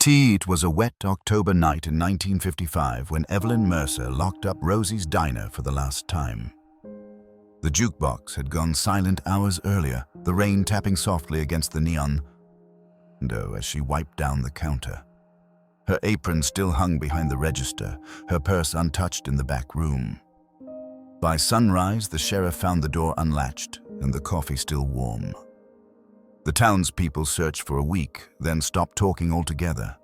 It was a wet October night in 1955 when Evelyn Mercer locked up Rosie's diner for the last time. The jukebox had gone silent hours earlier, the rain tapping softly against the neon window as she wiped down the counter. Her apron still hung behind the register, her purse untouched in the back room. By sunrise, the sheriff found the door unlatched and the coffee still warm. The townspeople searched for a week, then stopped talking altogether.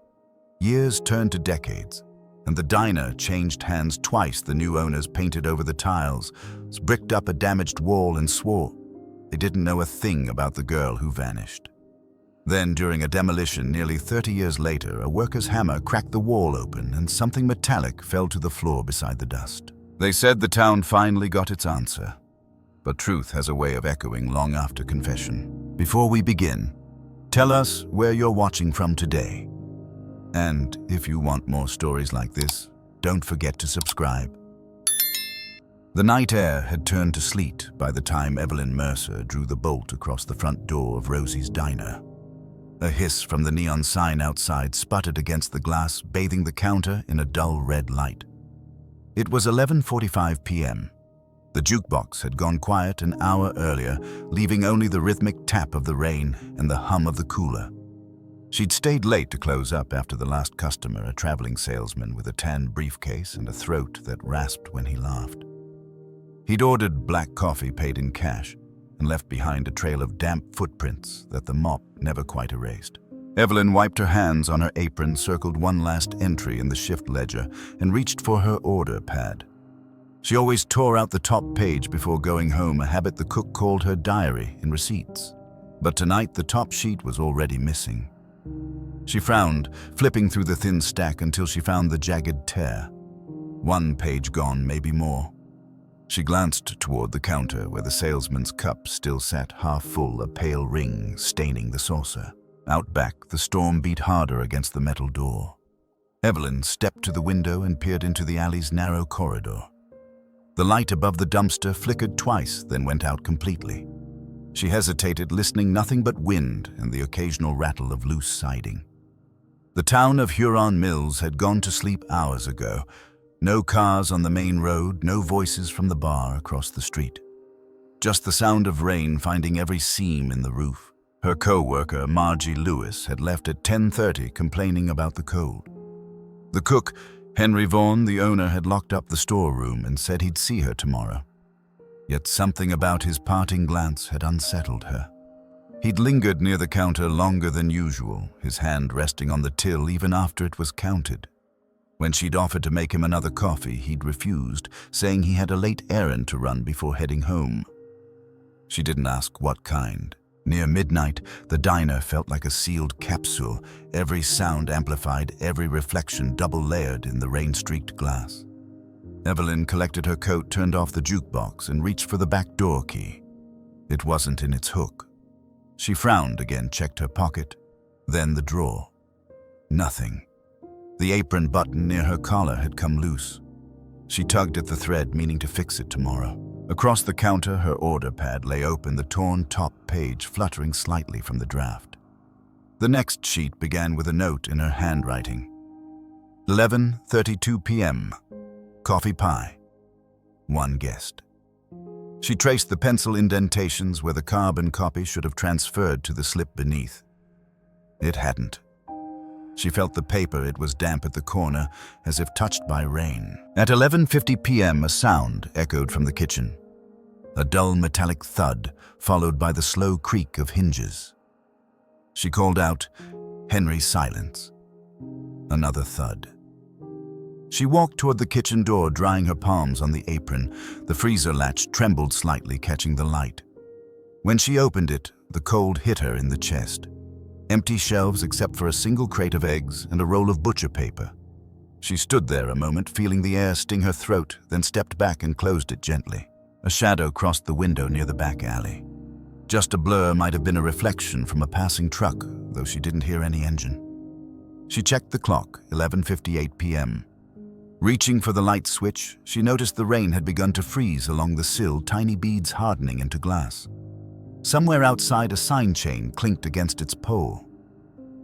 Years turned to decades, and the diner changed hands twice. The new owners painted over the tiles, bricked up a damaged wall, and swore they didn't know a thing about the girl who vanished. Then, during a demolition nearly 30 years later, a worker's hammer cracked the wall open and something metallic fell to the floor beside the dust. They said the town finally got its answer. But truth has a way of echoing long after confession. Before we begin, tell us where you're watching from today. And if you want more stories like this, don't forget to subscribe. The night air had turned to sleet by the time Evelyn Mercer drew the bolt across the front door of Rosie's diner. A hiss from the neon sign outside sputtered against the glass, bathing the counter in a dull red light. It was 11:45 p.m. The jukebox had gone quiet an hour earlier, leaving only the rhythmic tap of the rain and the hum of the cooler. She'd stayed late to close up after the last customer, a traveling salesman with a tan briefcase and a throat that rasped when he laughed. He'd ordered black coffee paid in cash and left behind a trail of damp footprints that the mop never quite erased. Evelyn wiped her hands on her apron, circled one last entry in the shift ledger, and reached for her order pad. She always tore out the top page before going home, a habit the cook called her diary in receipts. But tonight the top sheet was already missing. She frowned, flipping through the thin stack until she found the jagged tear. One page gone, maybe more. She glanced toward the counter where the salesman's cup still sat half full, a pale ring staining the saucer. Out back, the storm beat harder against the metal door. Evelyn stepped to the window and peered into the alley's narrow corridor. The light above the dumpster flickered twice, then went out completely. She hesitated, listening nothing but wind and the occasional rattle of loose siding. The town of Huron Mills had gone to sleep hours ago. No cars on the main road, no voices from the bar across the street. Just the sound of rain finding every seam in the roof. Her co-worker, Margie Lewis, had left at 10:30 complaining about the cold. The cook, Henry Vaughan, the owner, had locked up the storeroom and said he'd see her tomorrow. Yet something about his parting glance had unsettled her. He'd lingered near the counter longer than usual, his hand resting on the till even after it was counted. When she'd offered to make him another coffee, he'd refused, saying he had a late errand to run before heading home. She didn't ask what kind. Near midnight, the diner felt like a sealed capsule, every sound amplified, every reflection double-layered in the rain-streaked glass. Evelyn collected her coat, turned off the jukebox, and reached for the back door key. It wasn't in its hook. She frowned again, checked her pocket, then the drawer. Nothing. The apron button near her collar had come loose. She tugged at the thread, meaning to fix it tomorrow. Across the counter, her order pad lay open, the torn top page fluttering slightly from the draft. The next sheet began with a note in her handwriting. 11:32 p.m. Coffee pie. One guest. She traced the pencil indentations where the carbon copy should have transferred to the slip beneath. It hadn't. She felt the paper. It was damp at the corner, as if touched by rain. At 11:50 p.m., a sound echoed from the kitchen. A dull metallic thud, followed by the slow creak of hinges. She called out, "Henry's silence." Another thud. She walked toward the kitchen door, drying her palms on the apron. The freezer latch trembled slightly, catching the light. When she opened it, the cold hit her in the chest. Empty shelves except for a single crate of eggs and a roll of butcher paper. She stood there a moment, feeling the air sting her throat, then stepped back and closed it gently. A shadow crossed the window near the back alley. Just a blur, might have been a reflection from a passing truck, though she didn't hear any engine. She checked the clock, 11:58 p.m. Reaching for the light switch, she noticed the rain had begun to freeze along the sill, tiny beads hardening into glass. Somewhere outside, a sign chain clinked against its pole.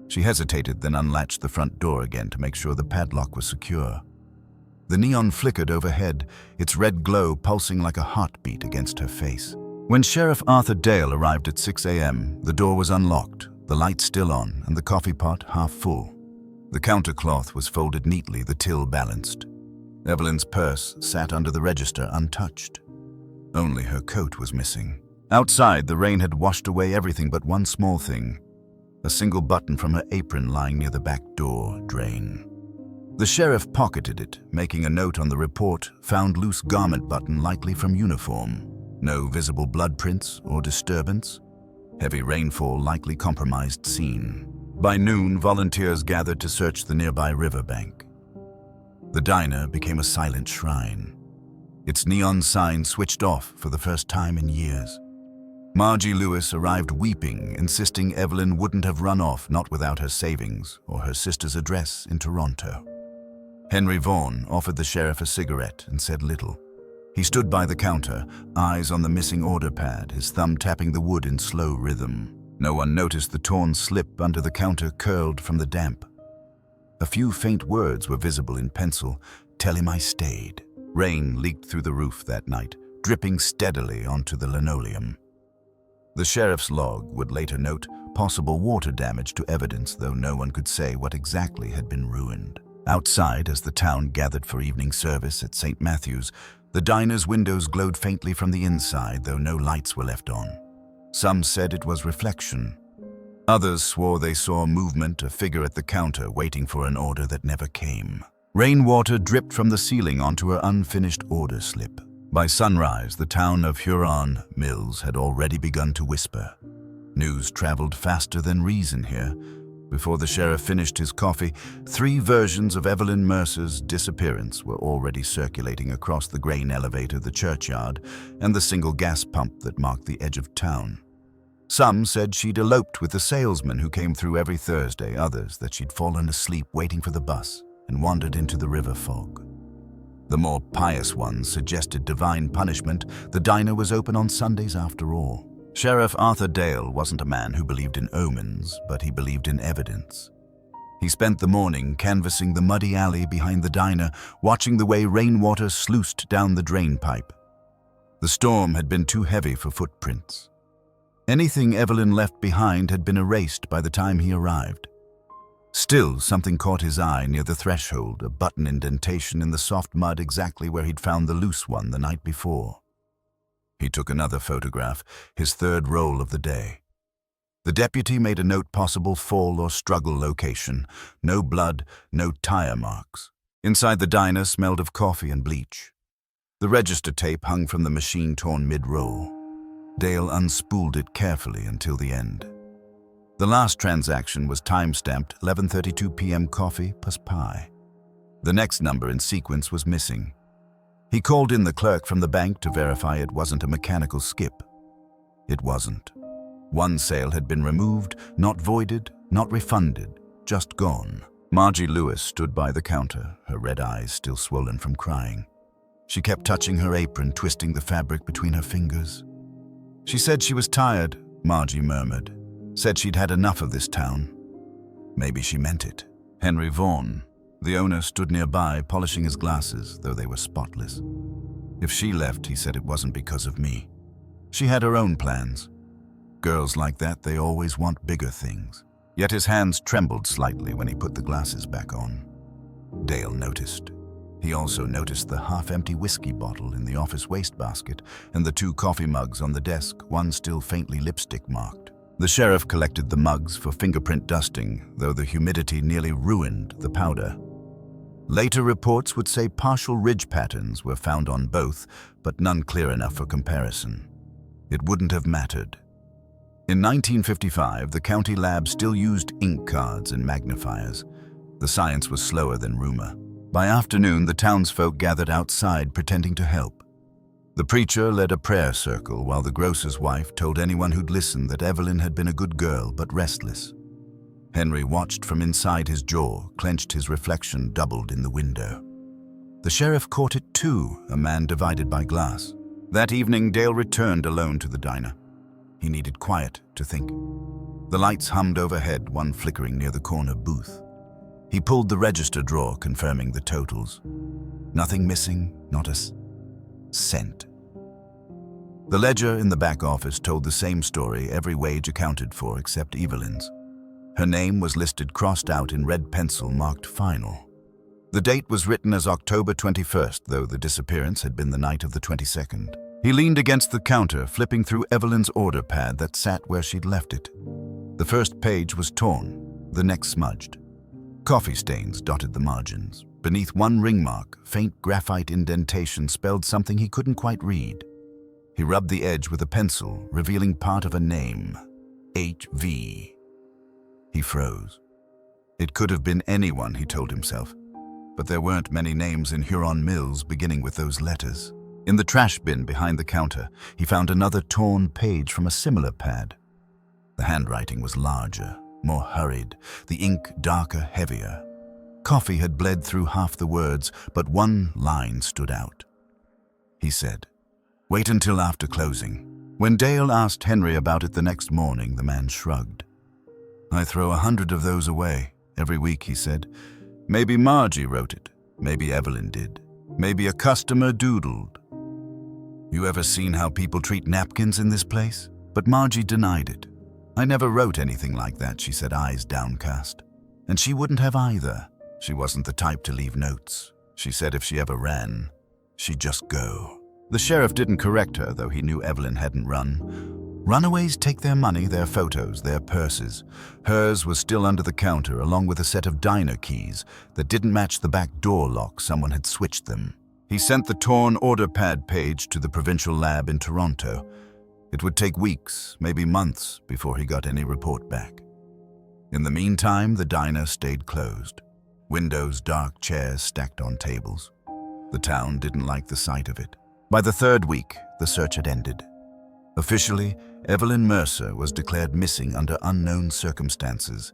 She hesitated, then unlatched the front door again to make sure the padlock was secure. The neon flickered overhead, its red glow pulsing like a heartbeat against her face. When Sheriff Arthur Dale arrived at 6 a.m., the door was unlocked, the light still on, and the coffee pot half full. The countercloth was folded neatly, the till balanced. Evelyn's purse sat under the register untouched. Only her coat was missing. Outside, the rain had washed away everything but one small thing: a single button from her apron lying near the back door drain. The sheriff pocketed it, making a note on the report: found loose garment button likely from uniform. No visible blood prints or disturbance. Heavy rainfall likely compromised scene. By noon, volunteers gathered to search the nearby riverbank. The diner became a silent shrine. Its neon sign switched off for the first time in years. Margie Lewis arrived weeping, insisting Evelyn wouldn't have run off, not without her savings or her sister's address in Toronto. Henry Vaughan offered the sheriff a cigarette and said little. He stood by the counter, eyes on the missing order pad, his thumb tapping the wood in slow rhythm. No one noticed the torn slip under the counter curled from the damp. A few faint words were visible in pencil: "Tell him I stayed." Rain leaked through the roof that night, dripping steadily onto the linoleum. The sheriff's log would later note possible water damage to evidence, though no one could say what exactly had been ruined. Outside, as the town gathered for evening service at St. Matthew's, the diner's windows glowed faintly from the inside, though no lights were left on. Some said it was reflection. Others swore they saw movement, a figure at the counter waiting for an order that never came. Rainwater dripped from the ceiling onto her unfinished order slip. By sunrise, the town of Huron Mills had already begun to whisper. News traveled faster than reason here. Before the sheriff finished his coffee, 3 versions of Evelyn Mercer's disappearance were already circulating across the grain elevator, the churchyard, and the single gas pump that marked the edge of town. Some said she'd eloped with the salesman who came through every Thursday, others that she'd fallen asleep waiting for the bus and wandered into the river fog. The more pious ones suggested divine punishment. The diner was open on Sundays after all. Sheriff Arthur Dale wasn't a man who believed in omens, but he believed in evidence. He spent the morning canvassing the muddy alley behind the diner, watching the way rainwater sluiced down the drain pipe. The storm had been too heavy for footprints. Anything Evelyn left behind had been erased by the time he arrived. Still, something caught his eye near the threshold, a button indentation in the soft mud exactly where he'd found the loose one the night before. He took another photograph, his 3rd roll of the day. The deputy made a note: possible fall or struggle location. No blood, no tire marks. Inside the diner smelled of coffee and bleach. The register tape hung from the machine torn mid-roll. Dale unspooled it carefully until the end. The last transaction was time-stamped 11:32 p.m. coffee plus pie. The next number in sequence was missing. He called in the clerk from the bank to verify it wasn't a mechanical skip. It wasn't. One sale had been removed, not voided, not refunded, just gone. Margie Lewis stood by the counter, her red eyes still swollen from crying. She kept touching her apron, twisting the fabric between her fingers. She said she was tired, Margie murmured. Said she'd had enough of this town. Maybe she meant it. Henry Vaughan, the owner, stood nearby, polishing his glasses, though they were spotless. If she left, he said, it wasn't because of me. She had her own plans. Girls like that, they always want bigger things. Yet his hands trembled slightly when he put the glasses back on. Dale noticed. He also noticed the half-empty whiskey bottle in the office wastebasket and the 2 coffee mugs on the desk, one still faintly lipstick-marked. The sheriff collected the mugs for fingerprint dusting, though the humidity nearly ruined the powder. Later reports would say partial ridge patterns were found on both, but none clear enough for comparison. It wouldn't have mattered. In 1955, the county lab still used ink cards and magnifiers. The science was slower than rumor. By afternoon, the townsfolk gathered outside pretending to help. The preacher led a prayer circle while the grocer's wife told anyone who'd listen that Evelyn had been a good girl but restless. Henry watched from inside his jaw, clenched, his reflection doubled in the window. The sheriff caught it too, a man divided by glass. That evening, Dale returned alone to the diner. He needed quiet to think. The lights hummed overhead, one flickering near the corner booth. He pulled the register drawer, confirming the totals. Nothing missing, not a cent. The ledger in the back office told the same story, every wage accounted for except Evelyn's. Her name was listed crossed out in red pencil marked final. The date was written as October 21st, though the disappearance had been the night of the 22nd. He leaned against the counter, flipping through Evelyn's order pad that sat where she'd left it. The first page was torn, the next smudged. Coffee stains dotted the margins. Beneath one ring mark, faint graphite indentation spelled something he couldn't quite read. He rubbed the edge with a pencil, revealing part of a name. H.V. He froze. It could have been anyone, he told himself. But there weren't many names in Huron Mills beginning with those letters. In the trash bin behind the counter, he found another torn page from a similar pad. The handwriting was larger, more hurried, the ink darker, heavier. Coffee had bled through half the words, but one line stood out. He said, "Wait until after closing." When Dale asked Henry about it the next morning, the man shrugged. "I throw 100 of those away every week," he said. "Maybe Margie wrote it. Maybe Evelyn did. Maybe a customer doodled. You ever seen how people treat napkins in this place?" But Margie denied it. "I never wrote anything like that," she said, eyes downcast. And she wouldn't have either. She wasn't the type to leave notes. She said if she ever ran, she'd just go. The sheriff didn't correct her, though he knew Evelyn hadn't run. Runaways take their money, their photos, their purses. Hers was still under the counter, along with a set of diner keys that didn't match the back door lock. Someone had switched them. He sent the torn order pad page to the provincial lab in Toronto. It would take weeks, maybe months, before he got any report back. In the meantime, the diner stayed closed. Windows, dark chairs stacked on tables. The town didn't like the sight of it. By the third week, the search had ended. Officially, Evelyn Mercer was declared missing under unknown circumstances.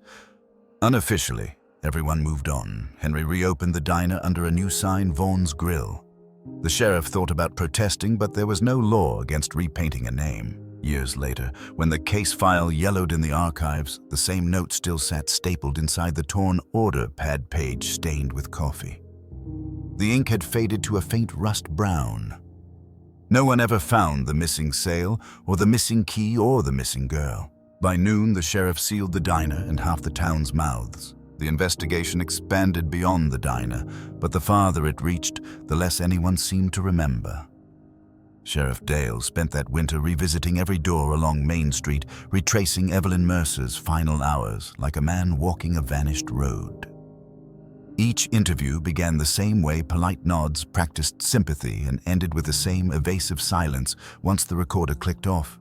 Unofficially, everyone moved on. Henry reopened the diner under a new sign, Vaughn's Grill. The sheriff thought about protesting, but there was no law against repainting a name. Years later, when the case file yellowed in the archives, the same note still sat stapled inside the torn order pad page stained with coffee. The ink had faded to a faint rust brown. No one ever found the missing sale, or the missing key, or the missing girl. By noon, the sheriff sealed the diner and half the town's mouths. The investigation expanded beyond the diner, but the farther it reached, the less anyone seemed to remember. Sheriff Dale spent that winter revisiting every door along Main Street, retracing Evelyn Mercer's final hours like a man walking a vanished road. Each interview began the same way, polite nods, practiced sympathy, and ended with the same evasive silence once the recorder clicked off.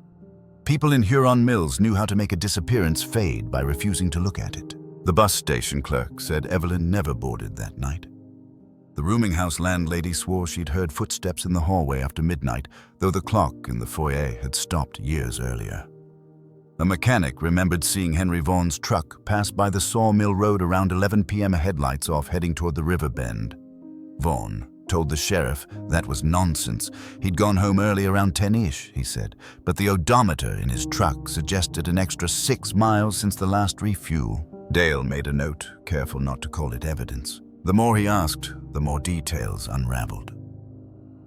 People in Huron Mills knew how to make a disappearance fade by refusing to look at it. The bus station clerk said Evelyn never boarded that night. The rooming house landlady swore she'd heard footsteps in the hallway after midnight, though the clock in the foyer had stopped years earlier. A mechanic remembered seeing Henry Vaughn's truck pass by the Sawmill Road around 11 p.m., headlights off, heading toward the river bend. Vaughn told the sheriff that was nonsense. He'd gone home early around 10-ish, he said, but the odometer in his truck suggested an extra 6 miles since the last refuel. Dale made a note, careful not to call it evidence. The more he asked, the more details unraveled.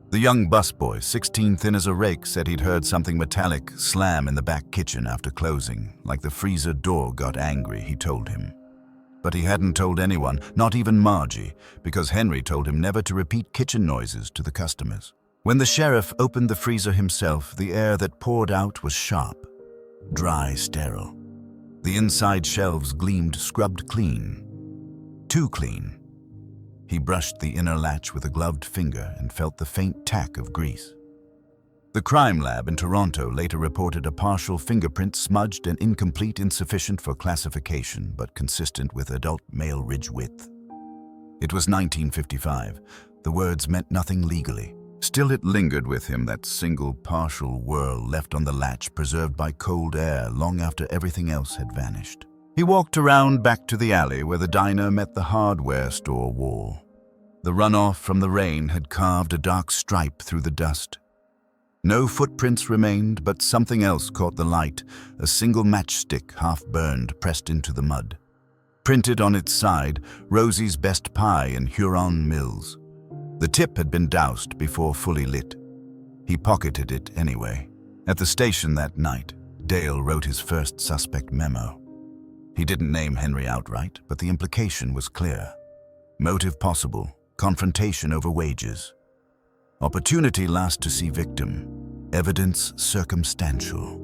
The young busboy, 16 thin as a rake, said he'd heard something metallic slam in the back kitchen after closing, like the freezer door got angry, he told him. But he hadn't told anyone, not even Margie, because Henry told him never to repeat kitchen noises to the customers. When the sheriff opened the freezer himself, the air that poured out was sharp, dry, sterile. The inside shelves gleamed scrubbed clean. Too clean. He brushed the inner latch with a gloved finger and felt the faint tack of grease. The crime lab in Toronto later reported a partial fingerprint, smudged and incomplete, insufficient for classification, but consistent with adult male ridge width. It was 1955. The words meant nothing legally. Still, it lingered with him, that single partial whirl left on the latch, preserved by cold air long after everything else had vanished. He walked around back to the alley where the diner met the hardware store wall. The runoff from the rain had carved a dark stripe through the dust. No footprints remained, but something else caught the light, a single matchstick half-burned pressed into the mud. Printed on its side, Rosie's best pie in Huron Mills. The tip had been doused before fully lit. He pocketed it anyway. At the station that night, Dale wrote his first suspect memo. He didn't name Henry outright, but the implication was clear. Motive possible, confrontation over wages. Opportunity last to see victim, evidence circumstantial.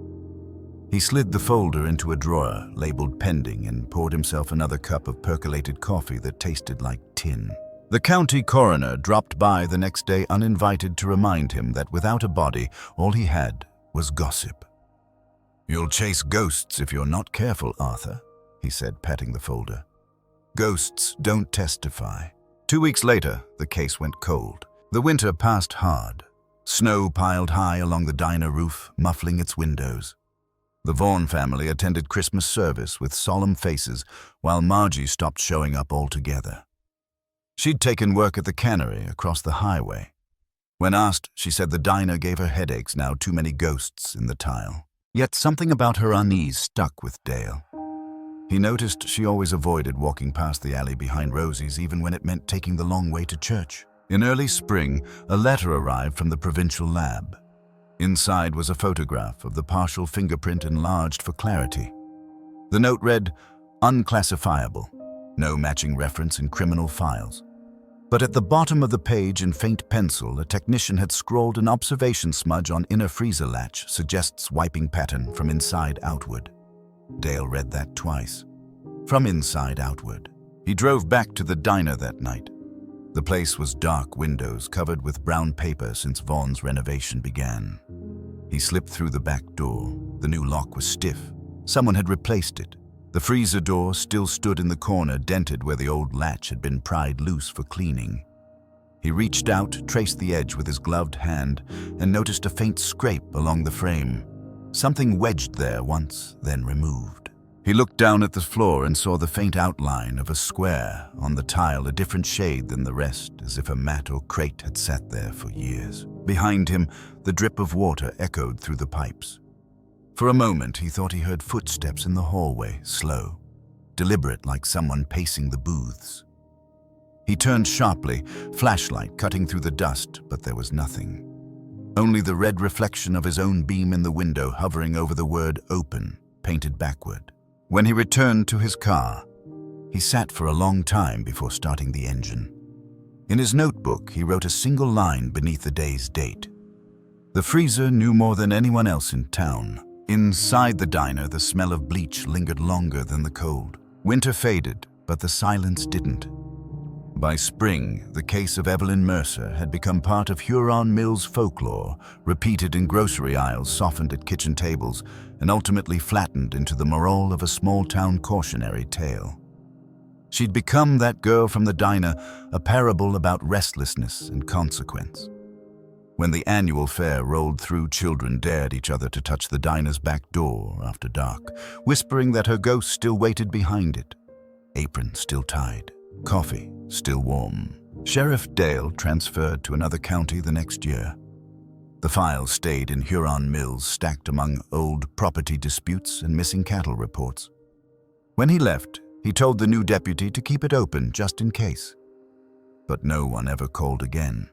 He slid the folder into a drawer labeled pending and poured himself another cup of percolated coffee that tasted like tin. The county coroner dropped by the next day uninvited to remind him that without a body, all he had was gossip. "You'll chase ghosts if you're not careful, Arthur," he said, patting the folder. "Ghosts don't testify." 2 weeks later, the case went cold. The winter passed hard. Snow piled high along the diner roof, muffling its windows. The Vaughan family attended Christmas service with solemn faces, while Margie stopped showing up altogether. She'd taken work at the cannery across the highway. When asked, she said the diner gave her headaches, now too many ghosts in the tile. Yet something about her unease stuck with Dale. He noticed she always avoided walking past the alley behind Rosie's, even when it meant taking the long way to church. In early spring, a letter arrived from the provincial lab. Inside was a photograph of the partial fingerprint enlarged for clarity. The note read, "Unclassifiable. No matching reference in criminal files." But at the bottom of the page in faint pencil, a technician had scrawled an observation smudge on inner freezer latch, suggests wiping pattern from inside outward. Dale read that twice. From inside outward. He drove back to the diner that night. The place was dark windows covered with brown paper since Vaughan's renovation began. He slipped through the back door. The new lock was stiff. Someone had replaced it. The freezer door still stood in the corner, dented where the old latch had been pried loose for cleaning. He reached out, traced the edge with his gloved hand, and noticed a faint scrape along the frame. Something wedged there once, then removed. He looked down at the floor and saw the faint outline of a square on the tile, a different shade than the rest, as if a mat or crate had sat there for years. Behind him, the drip of water echoed through the pipes. For a moment, he thought he heard footsteps in the hallway, slow, deliberate, like someone pacing the booths. He turned sharply, flashlight cutting through the dust, but there was nothing. Only the red reflection of his own beam in the window hovering over the word open, painted backward. When he returned to his car, he sat for a long time before starting the engine. In his notebook, he wrote a single line beneath the day's date. The freezer knew more than anyone else in town. Inside the diner, the smell of bleach lingered longer than the cold. Winter faded, but the silence didn't. By spring, the case of Evelyn Mercer had become part of Huron Mills folklore, repeated in grocery aisles, softened at kitchen tables, and ultimately flattened into the moral of a small-town cautionary tale. She'd become that girl from the diner, a parable about restlessness and consequence. When the annual fair rolled through, children dared each other to touch the diner's back door after dark, whispering that her ghost still waited behind it. Apron still tied. Coffee still warm. Sheriff Dale transferred to another county the next year. The files stayed in Huron Mills, stacked among old property disputes and missing cattle reports. When he left, he told the new deputy to keep it open just in case. But no one ever called again.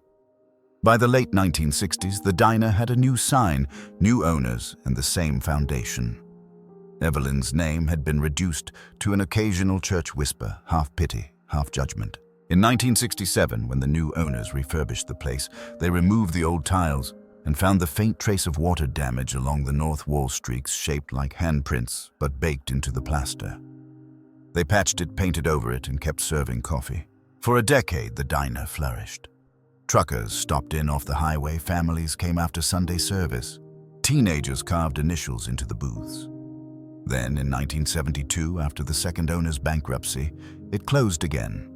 By the late 1960s, the diner had a new sign, new owners, and the same foundation. Evelyn's name had been reduced to an occasional church whisper, half pity, half judgment. In 1967, when the new owners refurbished the place, they removed the old tiles and found the faint trace of water damage along the north wall streaks, shaped like handprints but baked into the plaster. They patched it, painted over it, and kept serving coffee. For a decade, the diner flourished. Truckers stopped in off the highway, families came after Sunday service. Teenagers carved initials into the booths. Then, in 1972, after the second owner's bankruptcy, it closed again.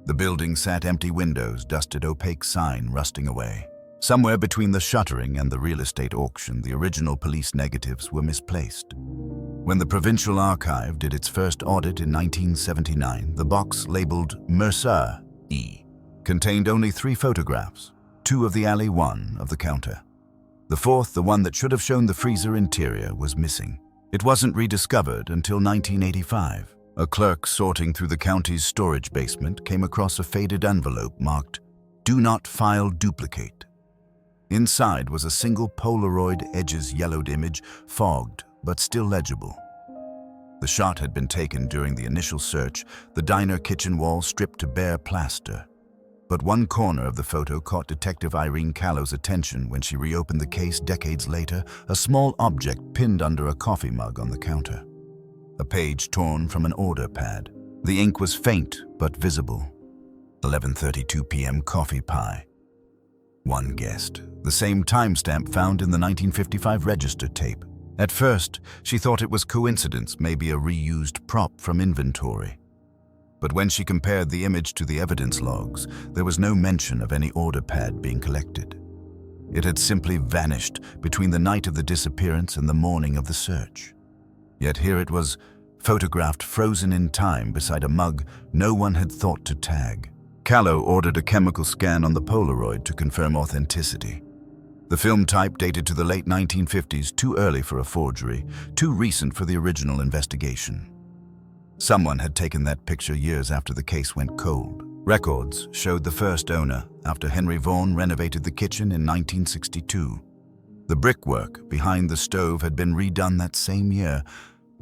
The building sat empty, windows, dusted, opaque sign rusting away. Somewhere between the shuttering and the real estate auction, the original police negatives were misplaced. When the Provincial Archive did its first audit in 1979, the box labeled Mercer E contained only 3 photographs, 2 of the alley, 1 of the counter. The fourth, the one that should have shown the freezer interior, was missing. It wasn't rediscovered until 1985. A clerk sorting through the county's storage basement came across a faded envelope marked, "Do not file duplicate." Inside was a single Polaroid edges yellowed image, fogged but still legible. The shot had been taken during the initial search, the diner kitchen wall stripped to bare plaster. But one corner of the photo caught Detective Irene Callow's attention when she reopened the case decades later, a small object pinned under a coffee mug on the counter. A page torn from an order pad. The ink was faint but visible. 11:32 p.m. coffee pie. One guessed. The same timestamp found in the 1955 register tape. At first, she thought it was coincidence, maybe a reused prop from inventory. But when she compared the image to the evidence logs, there was no mention of any order pad being collected. It had simply vanished between the night of the disappearance and the morning of the search. Yet here it was, photographed frozen in time beside a mug no one had thought to tag. Callow ordered a chemical scan on the Polaroid to confirm authenticity. The film type dated to the late 1950s, too early for a forgery, too recent for the original investigation. Someone had taken that picture years after the case went cold. Records showed the first owner after Henry Vaughan renovated the kitchen in 1962. The brickwork behind the stove had been redone that same year.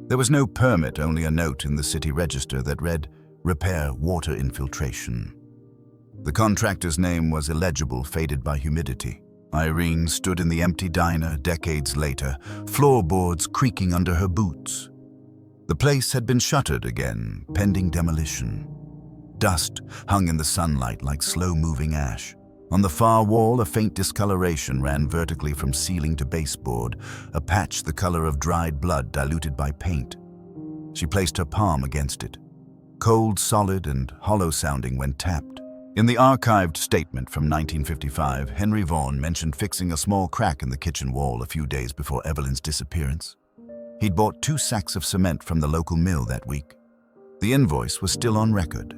There was no permit, only a note in the city register that read, "Repair water infiltration." The contractor's name was illegible, faded by humidity. Irene stood in the empty diner decades later, floorboards creaking under her boots. The place had been shuttered again, pending demolition. Dust hung in the sunlight like slow-moving ash. On the far wall, a faint discoloration ran vertically from ceiling to baseboard, a patch the color of dried blood diluted by paint. She placed her palm against it, cold, solid, and hollow-sounding when tapped. In the archived statement from 1955, Henry Vaughan mentioned fixing a small crack in the kitchen wall a few days before Evelyn's disappearance. He'd bought 2 sacks of cement from the local mill that week. The invoice was still on record.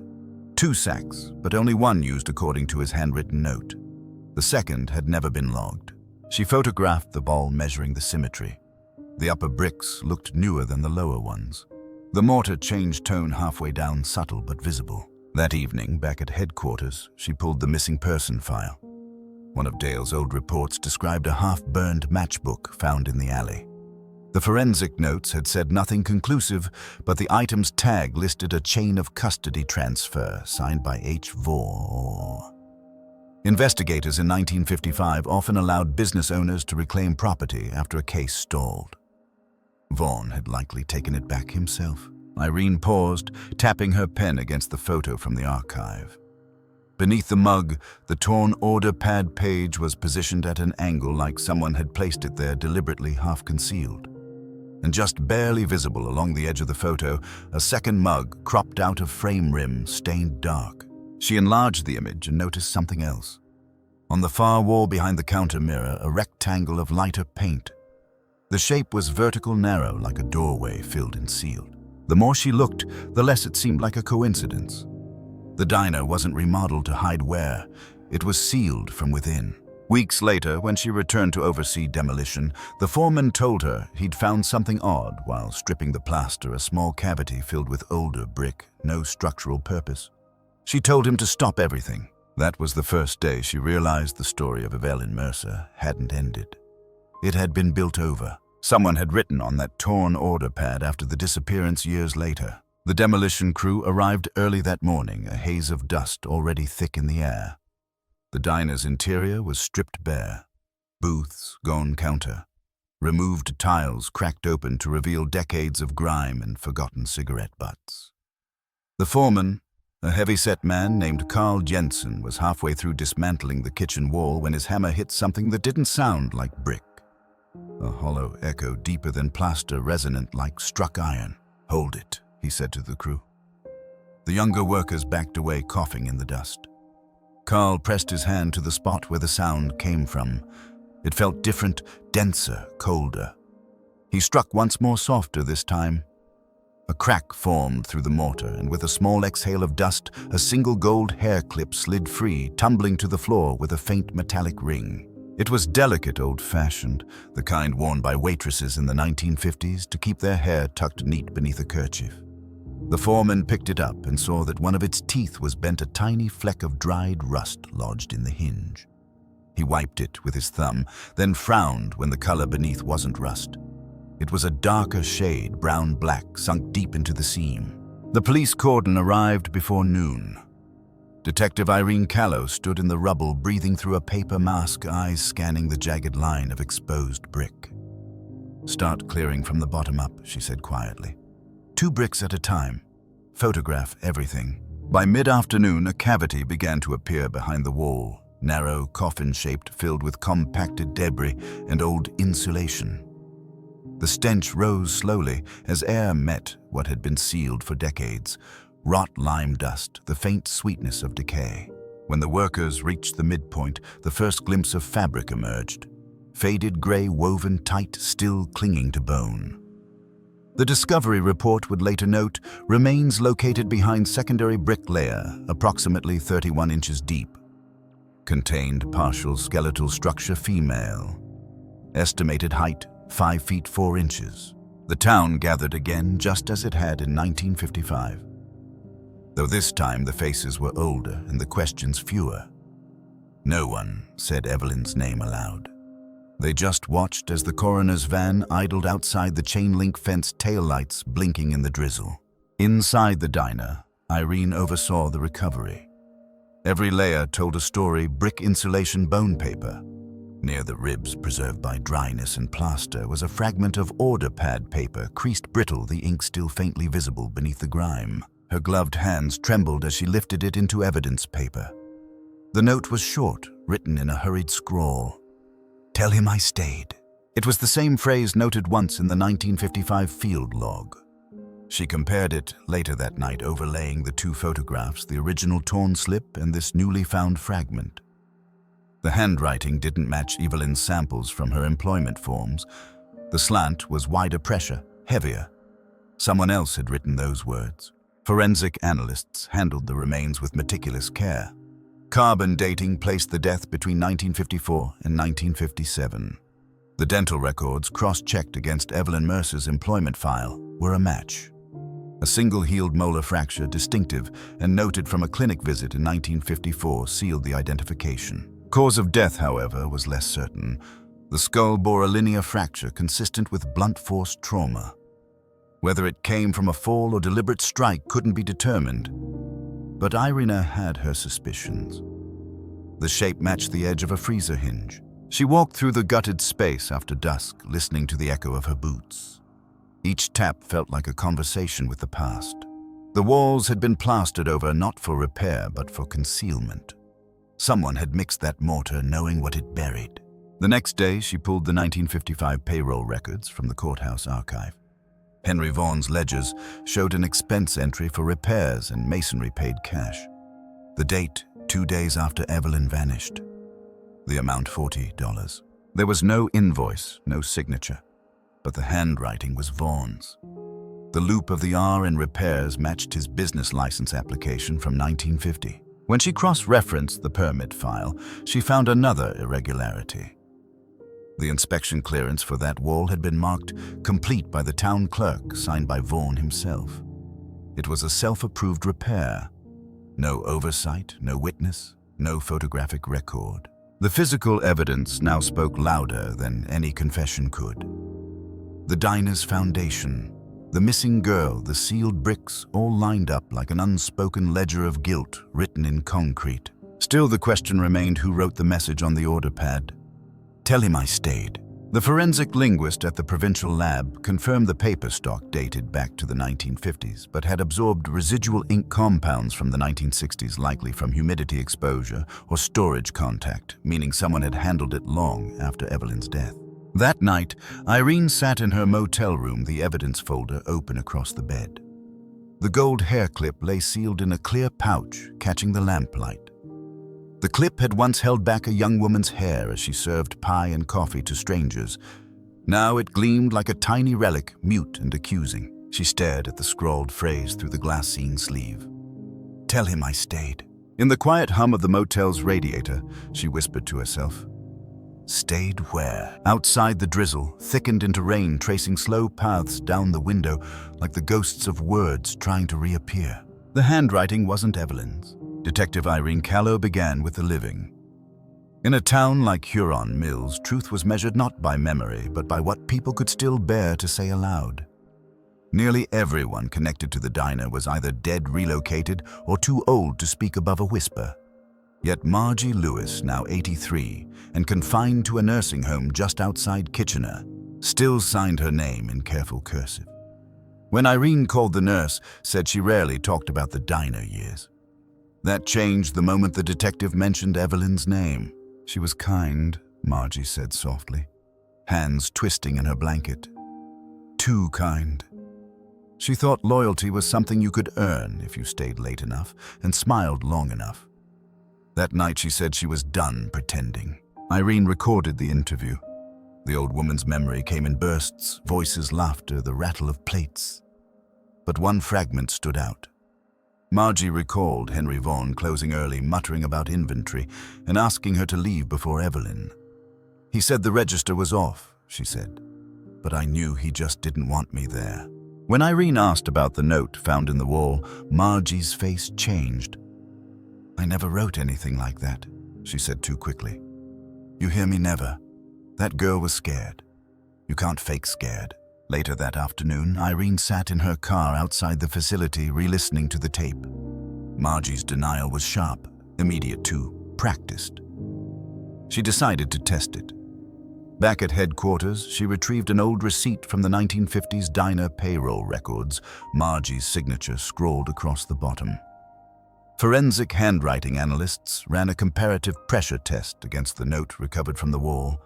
2 sacks, but only one used according to his handwritten note. The second had never been logged. She photographed the ball, measuring the symmetry. The upper bricks looked newer than the lower ones. The mortar changed tone halfway down, subtle but visible. That evening, back at headquarters, she pulled the missing person file. One of Dale's old reports described a half-burned matchbook found in the alley. The forensic notes had said nothing conclusive, but the item's tag listed a chain of custody transfer signed by H. Vaughan. Investigators in 1955 often allowed business owners to reclaim property after a case stalled. Vaughan had likely taken it back himself. Irene paused, tapping her pen against the photo from the archive. Beneath the mug, the torn order pad page was positioned at an angle like someone had placed it there deliberately, half-concealed. And just barely visible along the edge of the photo, a second mug cropped out of frame rim, stained dark. She enlarged the image and noticed something else. On the far wall behind the counter mirror, a rectangle of lighter paint. The shape was vertical, narrow, like a doorway filled and sealed. The more she looked, the less it seemed like a coincidence. The diner wasn't remodeled to hide wear. It was sealed from within. Weeks later, when she returned to oversee demolition, the foreman told her he'd found something odd while stripping the plaster, a small cavity filled with older brick, no structural purpose. She told him to stop everything. That was the first day she realized the story of Evelyn Mercer hadn't ended. It had been built over. Someone had written on that torn order pad after the disappearance years later. The demolition crew arrived early that morning, a haze of dust already thick in the air. The diner's interior was stripped bare. Booths gone counter. Removed tiles cracked open to reveal decades of grime and forgotten cigarette butts. The foreman, a heavy-set man named Carl Jensen, was halfway through dismantling the kitchen wall when his hammer hit something that didn't sound like brick. A hollow echo deeper than plaster, resonant like struck iron. "Hold it," he said to the crew. The younger workers backed away, coughing in the dust. Carl pressed his hand to the spot where the sound came from. It felt different, denser, colder. He struck once more, softer this time. A crack formed through the mortar, and with a small exhale of dust, a single gold hair clip slid free, tumbling to the floor with a faint metallic ring. It was delicate, old-fashioned, the kind worn by waitresses in the 1950s to keep their hair tucked neat beneath a kerchief. The foreman picked it up and saw that one of its teeth was bent, a tiny fleck of dried rust lodged in the hinge. He wiped it with his thumb, then frowned when the color beneath wasn't rust. It was a darker shade, brown-black, sunk deep into the seam. The police cordon arrived before noon. Detective Irene Callow stood in the rubble, breathing through a paper mask, eyes scanning the jagged line of exposed brick. "Start clearing from the bottom up," she said quietly. 2 bricks at a time. Photograph everything. By mid-afternoon, a cavity began to appear behind the wall, narrow, coffin-shaped, filled with compacted debris and old insulation. The stench rose slowly as air met what had been sealed for decades. Rot lime dust, the faint sweetness of decay. When the workers reached the midpoint, the first glimpse of fabric emerged. Faded gray, woven tight, still clinging to bone. The discovery report would later note, remains located behind secondary brick layer, approximately 31 inches deep. Contained partial skeletal structure, female. Estimated height, 5 feet 4 inches. The town gathered again, just as it had in 1955. Though this time the faces were older and the questions fewer. No one said Evelyn's name aloud. They just watched as the coroner's van idled outside the chain-link fence, taillights blinking in the drizzle. Inside the diner, Irene oversaw the recovery. Every layer told a story, brick insulation, bone paper. Near the ribs, preserved by dryness and plaster, was a fragment of order pad paper, creased brittle, the ink still faintly visible beneath the grime. Her gloved hands trembled as she lifted it into evidence paper. The note was short, written in a hurried scrawl. "Tell him I stayed." It was the same phrase noted once in the 1955 field log. She compared it later that night, overlaying the 2 photographs, the original torn slip and this newly found fragment. The handwriting didn't match Evelyn's samples from her employment forms. The slant was wider pressure, heavier. Someone else had written those words. Forensic analysts handled the remains with meticulous care. Carbon dating placed the death between 1954 and 1957. The dental records, cross-checked against Evelyn Mercer's employment file, were a match. A single-healed molar fracture, distinctive and noted from a clinic visit in 1954, sealed the identification. Cause of death, however, was less certain. The skull bore a linear fracture consistent with blunt force trauma. Whether it came from a fall or deliberate strike couldn't be determined, but Irina had her suspicions. The shape matched the edge of a freezer hinge. She walked through the gutted space after dusk, listening to the echo of her boots. Each tap felt like a conversation with the past. The walls had been plastered over, not for repair, but for concealment. Someone had mixed that mortar, knowing what it buried. The next day, she pulled the 1955 payroll records from the courthouse archive. Henry Vaughan's ledgers showed an expense entry for repairs and masonry paid cash. The date, 2 days after Evelyn vanished. The amount, $40. There was no invoice, no signature, but the handwriting was Vaughan's. The loop of the R in repairs matched his business license application from 1950. When she cross-referenced the permit file, she found another irregularity. The inspection clearance for that wall had been marked complete by the town clerk, signed by Vaughan himself. It was a self-approved repair. No oversight, no witness, no photographic record. The physical evidence now spoke louder than any confession could. The diner's foundation, the missing girl, the sealed bricks, all lined up like an unspoken ledger of guilt written in concrete. Still, the question remained, who wrote the message on the order pad? "Tell him I stayed." The forensic linguist at the provincial lab confirmed the paper stock dated back to the 1950s, but had absorbed residual ink compounds from the 1960s, likely from humidity exposure or storage contact, meaning someone had handled it long after Evelyn's death. That night, Irene sat in her motel room, the evidence folder open across the bed. The gold hair clip lay sealed in a clear pouch, catching the lamplight. The clip had once held back a young woman's hair as she served pie and coffee to strangers. Now it gleamed like a tiny relic, mute and accusing. She stared at the scrawled phrase through the glassine sleeve. "Tell him I stayed." In the quiet hum of the motel's radiator, she whispered to herself, Stayed where? Outside, the drizzle thickened into rain, tracing slow paths down the window like the ghosts of words trying to reappear. The handwriting wasn't Evelyn's. Detective Irene Callow began with the living. In a town like Huron Mills, truth was measured not by memory, but by what people could still bear to say aloud. Nearly everyone connected to the diner was either dead, relocated, or too old to speak above a whisper. Yet Margie Lewis, now 83, and confined to a nursing home just outside Kitchener, still signed her name in careful cursive. When Irene called, the nurse said she rarely talked about the diner years. That changed the moment the detective mentioned Evelyn's name. She was kind, Margie said softly, hands twisting in her blanket. Too kind. She thought loyalty was something you could earn if you stayed late enough and smiled long enough. That night she said she was done pretending. Irene recorded the interview. The old woman's memory came in bursts, voices, laughter, the rattle of plates. But one fragment stood out. Margie recalled Henry Vaughan closing early, muttering about inventory, and asking her to leave before Evelyn. He said the register was off, she said, but I knew he just didn't want me there. When Irene asked about the note found in the wall, Margie's face changed. I never wrote anything like that, she said too quickly. You hear me? Never. That girl was scared. You can't fake scared. Later that afternoon, Irene sat in her car outside the facility, re-listening to the tape. Margie's denial was sharp, immediate too, practiced. She decided to test it. Back at headquarters, she retrieved an old receipt from the 1950s diner payroll records, Margie's signature scrawled across the bottom. Forensic handwriting analysts ran a comparative pressure test against the note recovered from the wall.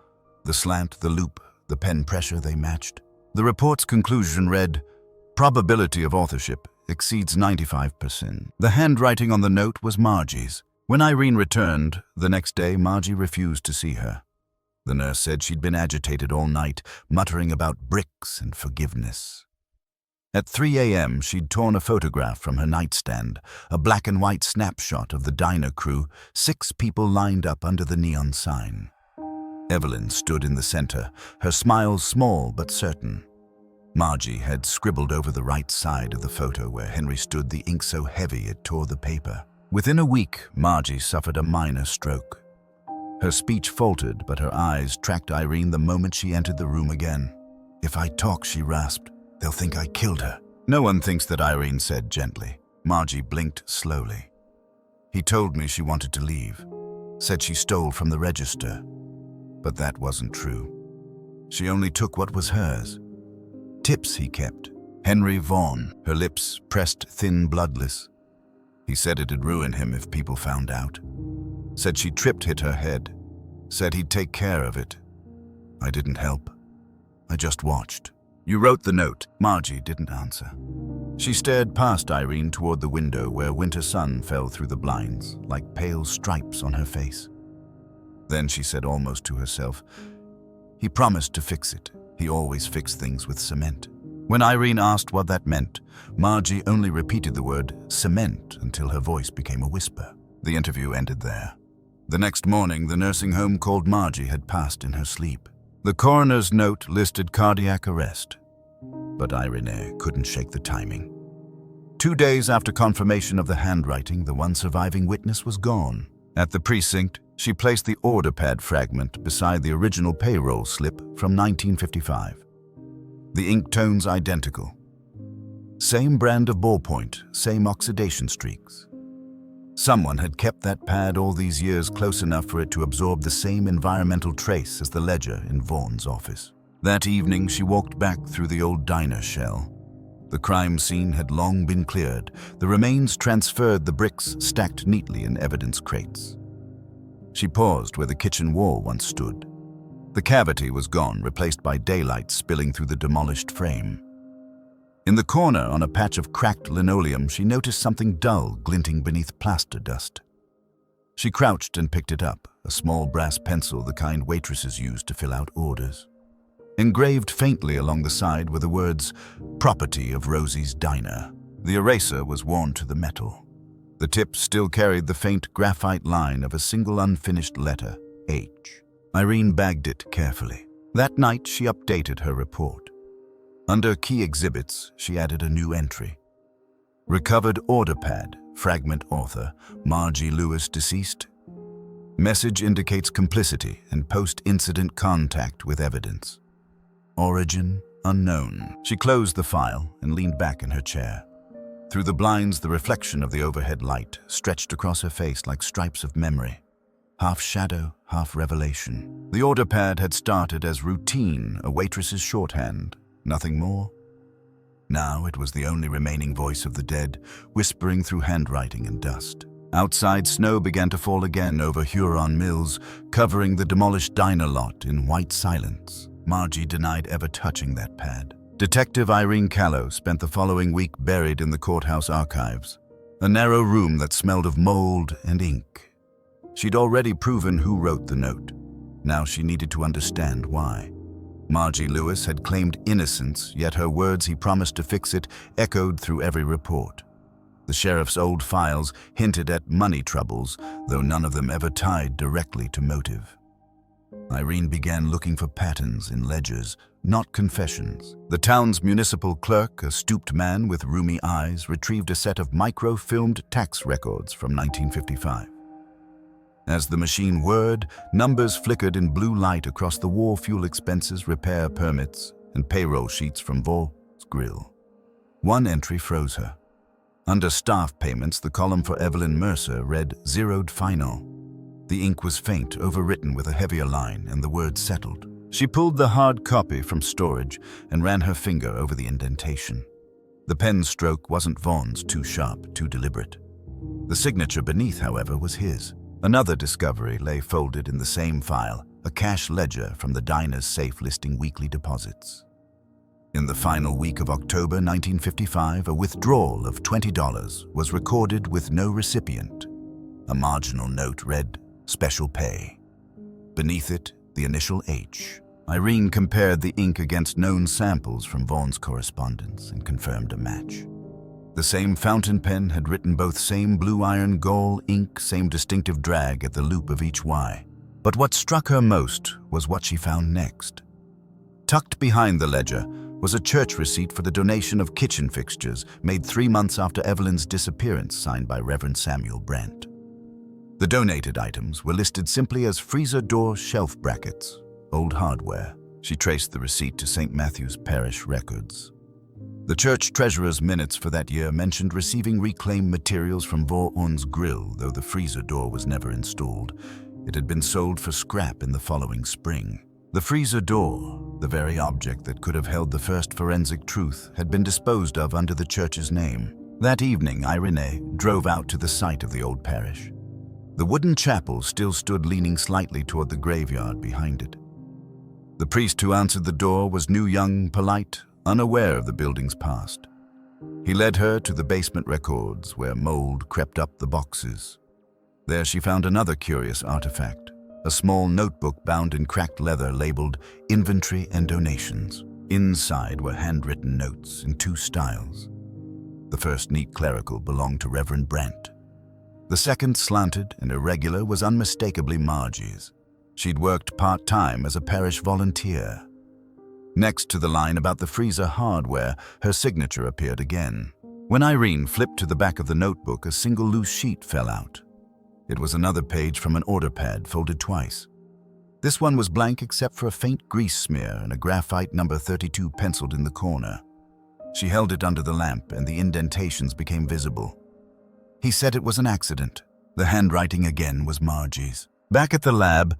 The slant, the loop, the pen pressure, they matched. The report's conclusion read, probability of authorship exceeds 95%. The handwriting on the note was Margie's. When Irene returned, the next day, Margie refused to see her. The nurse said she'd been agitated all night, muttering about bricks and forgiveness. At 3 a.m., she'd torn a photograph from her nightstand, a black and white snapshot of the diner crew, 6 people lined up under the neon sign. Evelyn stood in the center, her smile small but certain. Margie had scribbled over the right side of the photo where Henry stood, the ink so heavy it tore the paper. Within a week, Margie suffered a minor stroke. Her speech faltered, but her eyes tracked Irene the moment she entered the room again. If I talk, she rasped, they'll think I killed her. No one thinks that, Irene said gently. Margie blinked slowly. He told me she wanted to leave, said she stole from the register. But that wasn't true. She only took what was hers. Tips he kept. Henry Vaughan, her lips pressed thin, bloodless. He said it'd ruin him if people found out. Said she tripped, hit her head. Said he'd take care of it. I didn't help. I just watched. You wrote the note. Margie didn't answer. She stared past Irene toward the window where winter sun fell through the blinds, like pale stripes on her face. Then she said almost to herself, he promised to fix it. He always fixed things with cement. When Irene asked what that meant, Margie only repeated the word cement until her voice became a whisper. The interview ended there. The next morning, the nursing home called Margie had passed in her sleep. The coroner's note listed cardiac arrest, but Irene couldn't shake the timing. 2 days after confirmation of the handwriting, the one surviving witness was gone. At the precinct, she placed the order pad fragment beside the original payroll slip from 1955. The ink tones identical. Same brand of ballpoint, same oxidation streaks. Someone had kept that pad all these years close enough for it to absorb the same environmental trace as the ledger in Vaughan's office. That evening, she walked back through the old diner shell. The crime scene had long been cleared. The remains transferred, the bricks stacked neatly in evidence crates. She paused where the kitchen wall once stood. The cavity was gone, replaced by daylight spilling through the demolished frame. In the corner, on a patch of cracked linoleum, she noticed something dull glinting beneath plaster dust. She crouched and picked it up, a small brass pencil, the kind waitresses used to fill out orders. Engraved faintly along the side were the words, "Property of Rosie's Diner." The eraser was worn to the metal. The tip still carried the faint graphite line of a single unfinished letter, H. Irene bagged it carefully. That night, she updated her report. Under key exhibits, she added a new entry. Recovered order pad, fragment author, Margie Lewis deceased. Message indicates complicity and post-incident contact with evidence. Origin unknown. She closed the file and leaned back in her chair. Through the blinds, the reflection of the overhead light stretched across her face like stripes of memory. Half shadow, half revelation. The order pad had started as routine, a waitress's shorthand. Nothing more. Now it was the only remaining voice of the dead, whispering through handwriting and dust. Outside, snow began to fall again over Huron Mills, covering the demolished diner lot in white silence. Margie denied ever touching that pad. Detective Irene Callow spent the following week buried in the courthouse archives, a narrow room that smelled of mold and ink. She'd already proven who wrote the note. Now she needed to understand why. Margie Lewis had claimed innocence, yet her words he promised to fix it echoed through every report. The sheriff's old files hinted at money troubles, though none of them ever tied directly to motive. Irene began looking for patterns in ledgers, not confessions. The town's municipal clerk, a stooped man with rheumy eyes, retrieved a set of microfilmed tax records from 1955. As the machine whirred, numbers flickered in blue light across the war fuel expenses, repair permits, and payroll sheets from Vaughn's Grill. One entry froze her. Under staff payments, the column for Evelyn Mercer read zeroed final. The ink was faint, overwritten with a heavier line, and the words settled. She pulled the hard copy from storage and ran her finger over the indentation. The pen stroke wasn't Vaughn's, too sharp, too deliberate. The signature beneath, however, was his. Another discovery lay folded in the same file, a cash ledger from the diner's safe listing weekly deposits. In the final week of October 1955, a withdrawal of $20 was recorded with no recipient. A marginal note read, "Special pay." Beneath it, the initial H. Irene compared the ink against known samples from Vaughn's correspondence and confirmed a match. The same fountain pen had written both same blue iron gall ink, same distinctive drag at the loop of each Y. But what struck her most was what she found next. Tucked behind the ledger was a church receipt for the donation of kitchen fixtures made 3 months after Evelyn's disappearance, signed by Reverend Samuel Brent. The donated items were listed simply as freezer door shelf brackets, old hardware. She traced the receipt to St. Matthew's Parish records. The church treasurer's minutes for that year mentioned receiving reclaimed materials from Vaughn's Grill, though the freezer door was never installed. It had been sold for scrap in the following spring. The freezer door, the very object that could have held the first forensic truth, had been disposed of under the church's name. That evening, Irene drove out to the site of the old parish. The wooden chapel still stood leaning slightly toward the graveyard behind it. The priest who answered the door was new, young, polite, unaware of the building's past. He led her to the basement records, where mold crept up the boxes. There she found another curious artifact, a small notebook bound in cracked leather labeled Inventory and Donations. Inside were handwritten notes in 2 styles. The first, neat clerical, belonged to Reverend Brent. The second, slanted and irregular, was unmistakably Margie's. She'd worked part-time as a parish volunteer. Next to the line about the freezer hardware, her signature appeared again. When Irene flipped to the back of the notebook, a single loose sheet fell out. It was another page from an order pad, folded twice. This one was blank except for a faint grease smear and a graphite number 32 penciled in the corner. She held it under the lamp and the indentations became visible. He said it was an accident. The handwriting again was Margie's. Back at the lab,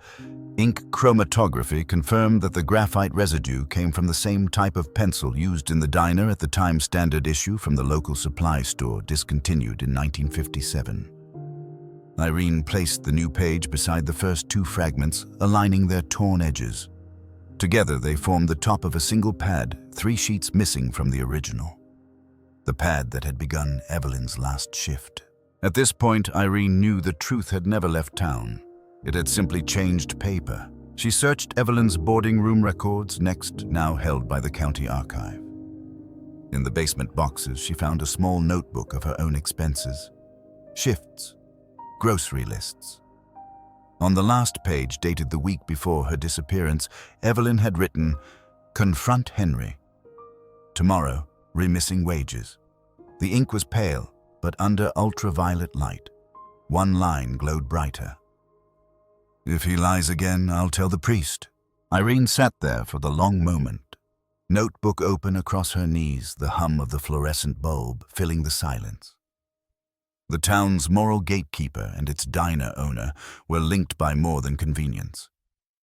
ink chromatography confirmed that the graphite residue came from the same type of pencil used in the diner at the time standard issue from the local supply store, discontinued in 1957. Irene placed the new page beside the first 2 fragments, aligning their torn edges. Together they formed the top of a single pad, 3 sheets missing from the original. The pad that had begun Evelyn's last shift. At this point, Irene knew the truth had never left town. It had simply changed paper. She searched Evelyn's boarding room records, next now held by the county archive. In the basement boxes, she found a small notebook of her own expenses. Shifts, grocery lists. On the last page, dated the week before her disappearance, Evelyn had written, "Confront Henry. Tomorrow, remissing wages." The ink was pale, but under ultraviolet light. One line glowed brighter. "If he lies again, I'll tell the priest." Irene sat there for the long moment, notebook open across her knees, the hum of the fluorescent bulb filling the silence. The town's moral gatekeeper and its diner owner were linked by more than convenience.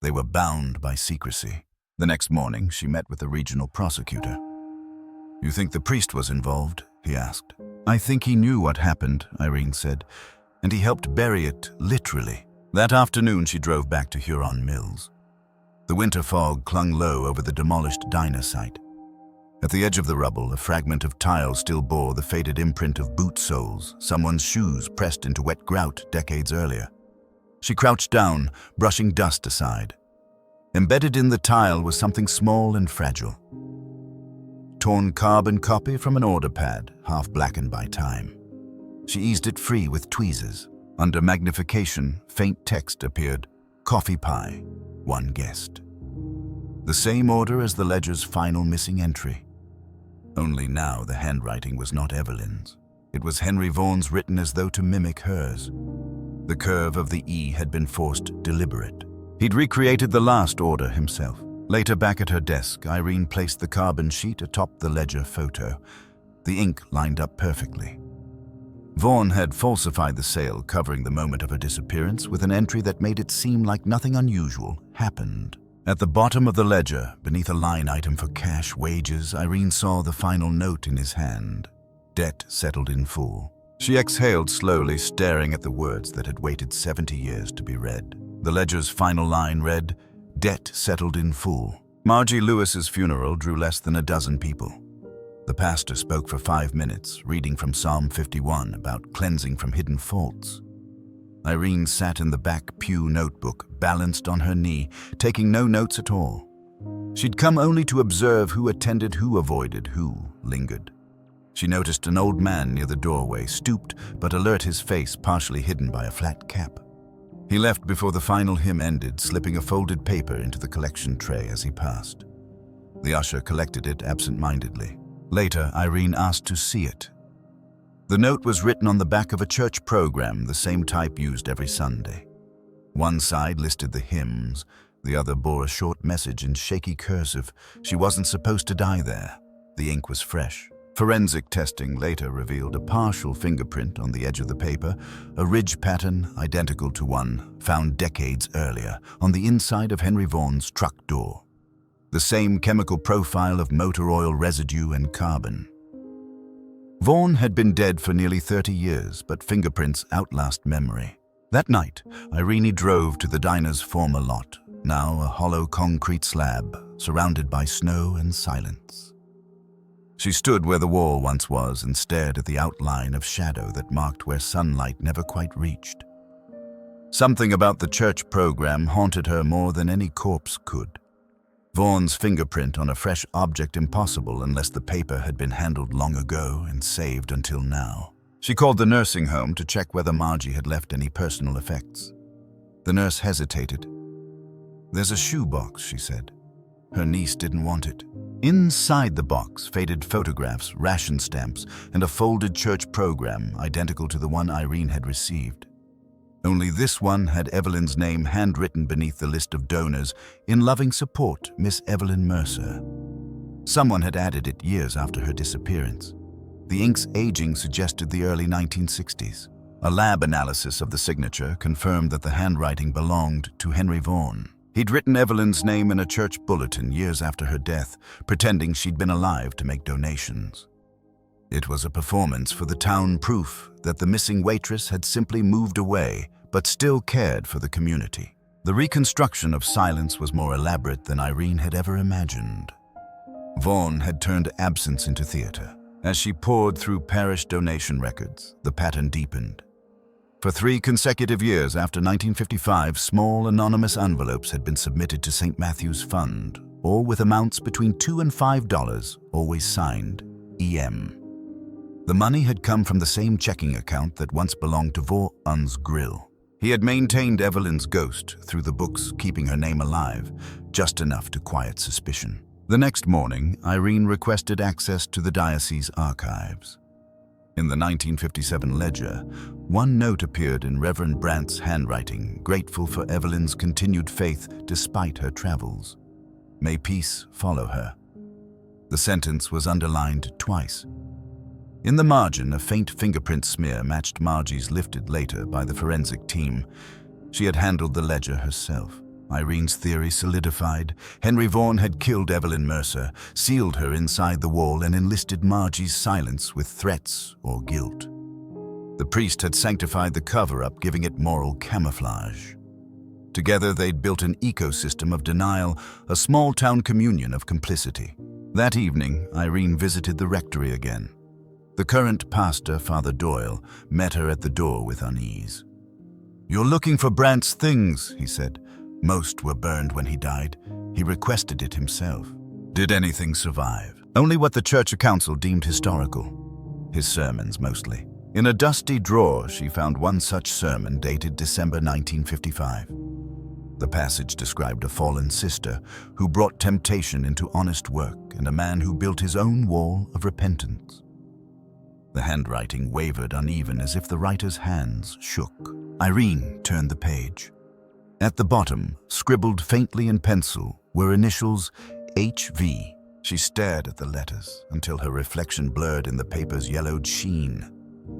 They were bound by secrecy. The next morning, she met with the regional prosecutor. "You think the priest was involved?" he asked. "I think he knew what happened," Irene said, "and he helped bury it, literally." That afternoon, she drove back to Huron Mills. The winter fog clung low over the demolished diner site. At the edge of the rubble, a fragment of tile still bore the faded imprint of boot soles, someone's shoes pressed into wet grout decades earlier. She crouched down, brushing dust aside. Embedded in the tile was something small and fragile. Torn carbon copy from an order pad, half blackened by time. She eased it free with tweezers. Under magnification, faint text appeared, "Coffee pie, one guest." The same order as the ledger's final missing entry. Only now the handwriting was not Evelyn's. It was Henry Vaughan's, written as though to mimic hers. The curve of the E had been forced deliberate. He'd recreated the last order himself. Later, back at her desk, Irene placed the carbon sheet atop the ledger photo. The ink lined up perfectly. Vaughan had falsified the sale covering the moment of her disappearance with an entry that made it seem like nothing unusual happened. At the bottom of the ledger, beneath a line item for cash wages, Irene saw the final note in his hand. Debt settled in full. She exhaled slowly, staring at the words that had waited 70 years to be read. The ledger's final line read, "Debt settled in full." Margie Lewis's funeral drew less than a dozen people. The pastor spoke for 5 minutes, reading from Psalm 51 about cleansing from hidden faults. Irene sat in the back pew, notebook balanced on her knee, taking no notes at all. She'd come only to observe who attended, who avoided, who lingered. She noticed an old man near the doorway, stooped but alert, his face partially hidden by a flat cap. He left before the final hymn ended, slipping a folded paper into the collection tray as he passed. The usher collected it absent-mindedly. Later, Irene asked to see it. The note was written on the back of a church program, the same type used every Sunday. One side listed the hymns, the other bore a short message in shaky cursive. She wasn't supposed to die there. The ink was fresh. Forensic testing later revealed a partial fingerprint on the edge of the paper, a ridge pattern identical to one found decades earlier on the inside of Henry Vaughan's truck door. The same chemical profile of motor oil residue and carbon. Vaughan had been dead for nearly 30 years, but fingerprints outlast memory. That night, Irene drove to the diner's former lot, now a hollow concrete slab, surrounded by snow and silence. She stood where the wall once was and stared at the outline of shadow that marked where sunlight never quite reached. Something about the church program haunted her more than any corpse could. Vaughan's fingerprint on a fresh object impossible unless the paper had been handled long ago and saved until now. She called the nursing home to check whether Margie had left any personal effects. The nurse hesitated. "There's a shoebox," she said. Her niece didn't want it. Inside the box, faded photographs, ration stamps, and a folded church program identical to the one Irene had received. Only this one had Evelyn's name handwritten beneath the list of donors, "In loving support, Miss Evelyn Mercer." Someone had added it years after her disappearance. The ink's aging suggested the early 1960s. A lab analysis of the signature confirmed that the handwriting belonged to Henry Vaughan. He'd written Evelyn's name in a church bulletin years after her death, pretending she'd been alive to make donations. It was a performance for the town, proof that the missing waitress had simply moved away, but still cared for the community. The reconstruction of silence was more elaborate than Irene had ever imagined. Vaughan had turned absence into theater. As she pored through parish donation records, the pattern deepened. For 3 consecutive years after 1955, small anonymous envelopes had been submitted to St. Matthew's Fund, all with amounts between $2 and $5, always signed EM. The money had come from the same checking account that once belonged to Vaughan's Grill. He had maintained Evelyn's ghost through the books, keeping her name alive, just enough to quiet suspicion. The next morning, Irene requested access to the diocese archives. In the 1957 ledger, one note appeared in Reverend Brandt's handwriting, grateful for Evelyn's continued faith despite her travels. May peace follow her. The sentence was underlined twice. In the margin, a faint fingerprint smear matched Margie's lifted later by the forensic team. She had handled the ledger herself. Irene's theory solidified. Henry Vaughan had killed Evelyn Mercer, sealed her inside the wall, and enlisted Margie's silence with threats or guilt. The priest had sanctified the cover-up, giving it moral camouflage. Together, they'd built an ecosystem of denial, a small-town communion of complicity. That evening, Irene visited the rectory again. The current pastor, Father Doyle, met her at the door with unease. "You're looking for Brandt's things," he said. "Most were burned when he died. He requested it himself." "Did anything survive?" "Only what the Church Council deemed historical. His sermons, mostly." In a dusty drawer, she found one such sermon dated December 1955. The passage described a fallen sister who brought temptation into honest work and a man who built his own wall of repentance. The handwriting wavered uneven as if the writer's hands shook. Irene turned the page. At the bottom, scribbled faintly in pencil, were initials HV. She stared at the letters until her reflection blurred in the paper's yellowed sheen.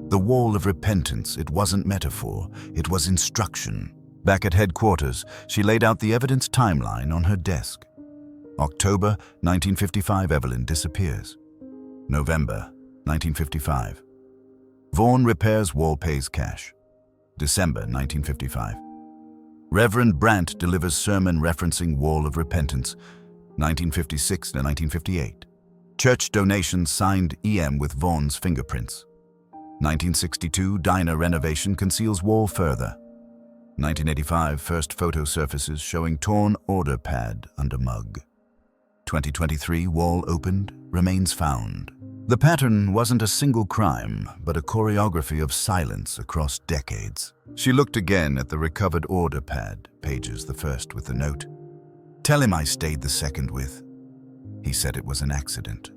The wall of repentance, it wasn't metaphor, it was instruction. Back at headquarters, she laid out the evidence timeline on her desk. October 1955, Evelyn disappears. November 1955. Vaughan repairs wall, pays cash. December 1955. Reverend Brandt delivers sermon referencing wall of repentance. 1956 to 1958. Church donations signed EM with Vaughan's fingerprints. 1962, diner renovation conceals wall further. 1985, first photo surfaces showing torn order pad under mug. 2023, wall opened, remains found. The pattern wasn't a single crime, but a choreography of silence across decades. She looked again at the recovered order pad, pages the first with the note. "Tell him I stayed the second with." He said it was an accident.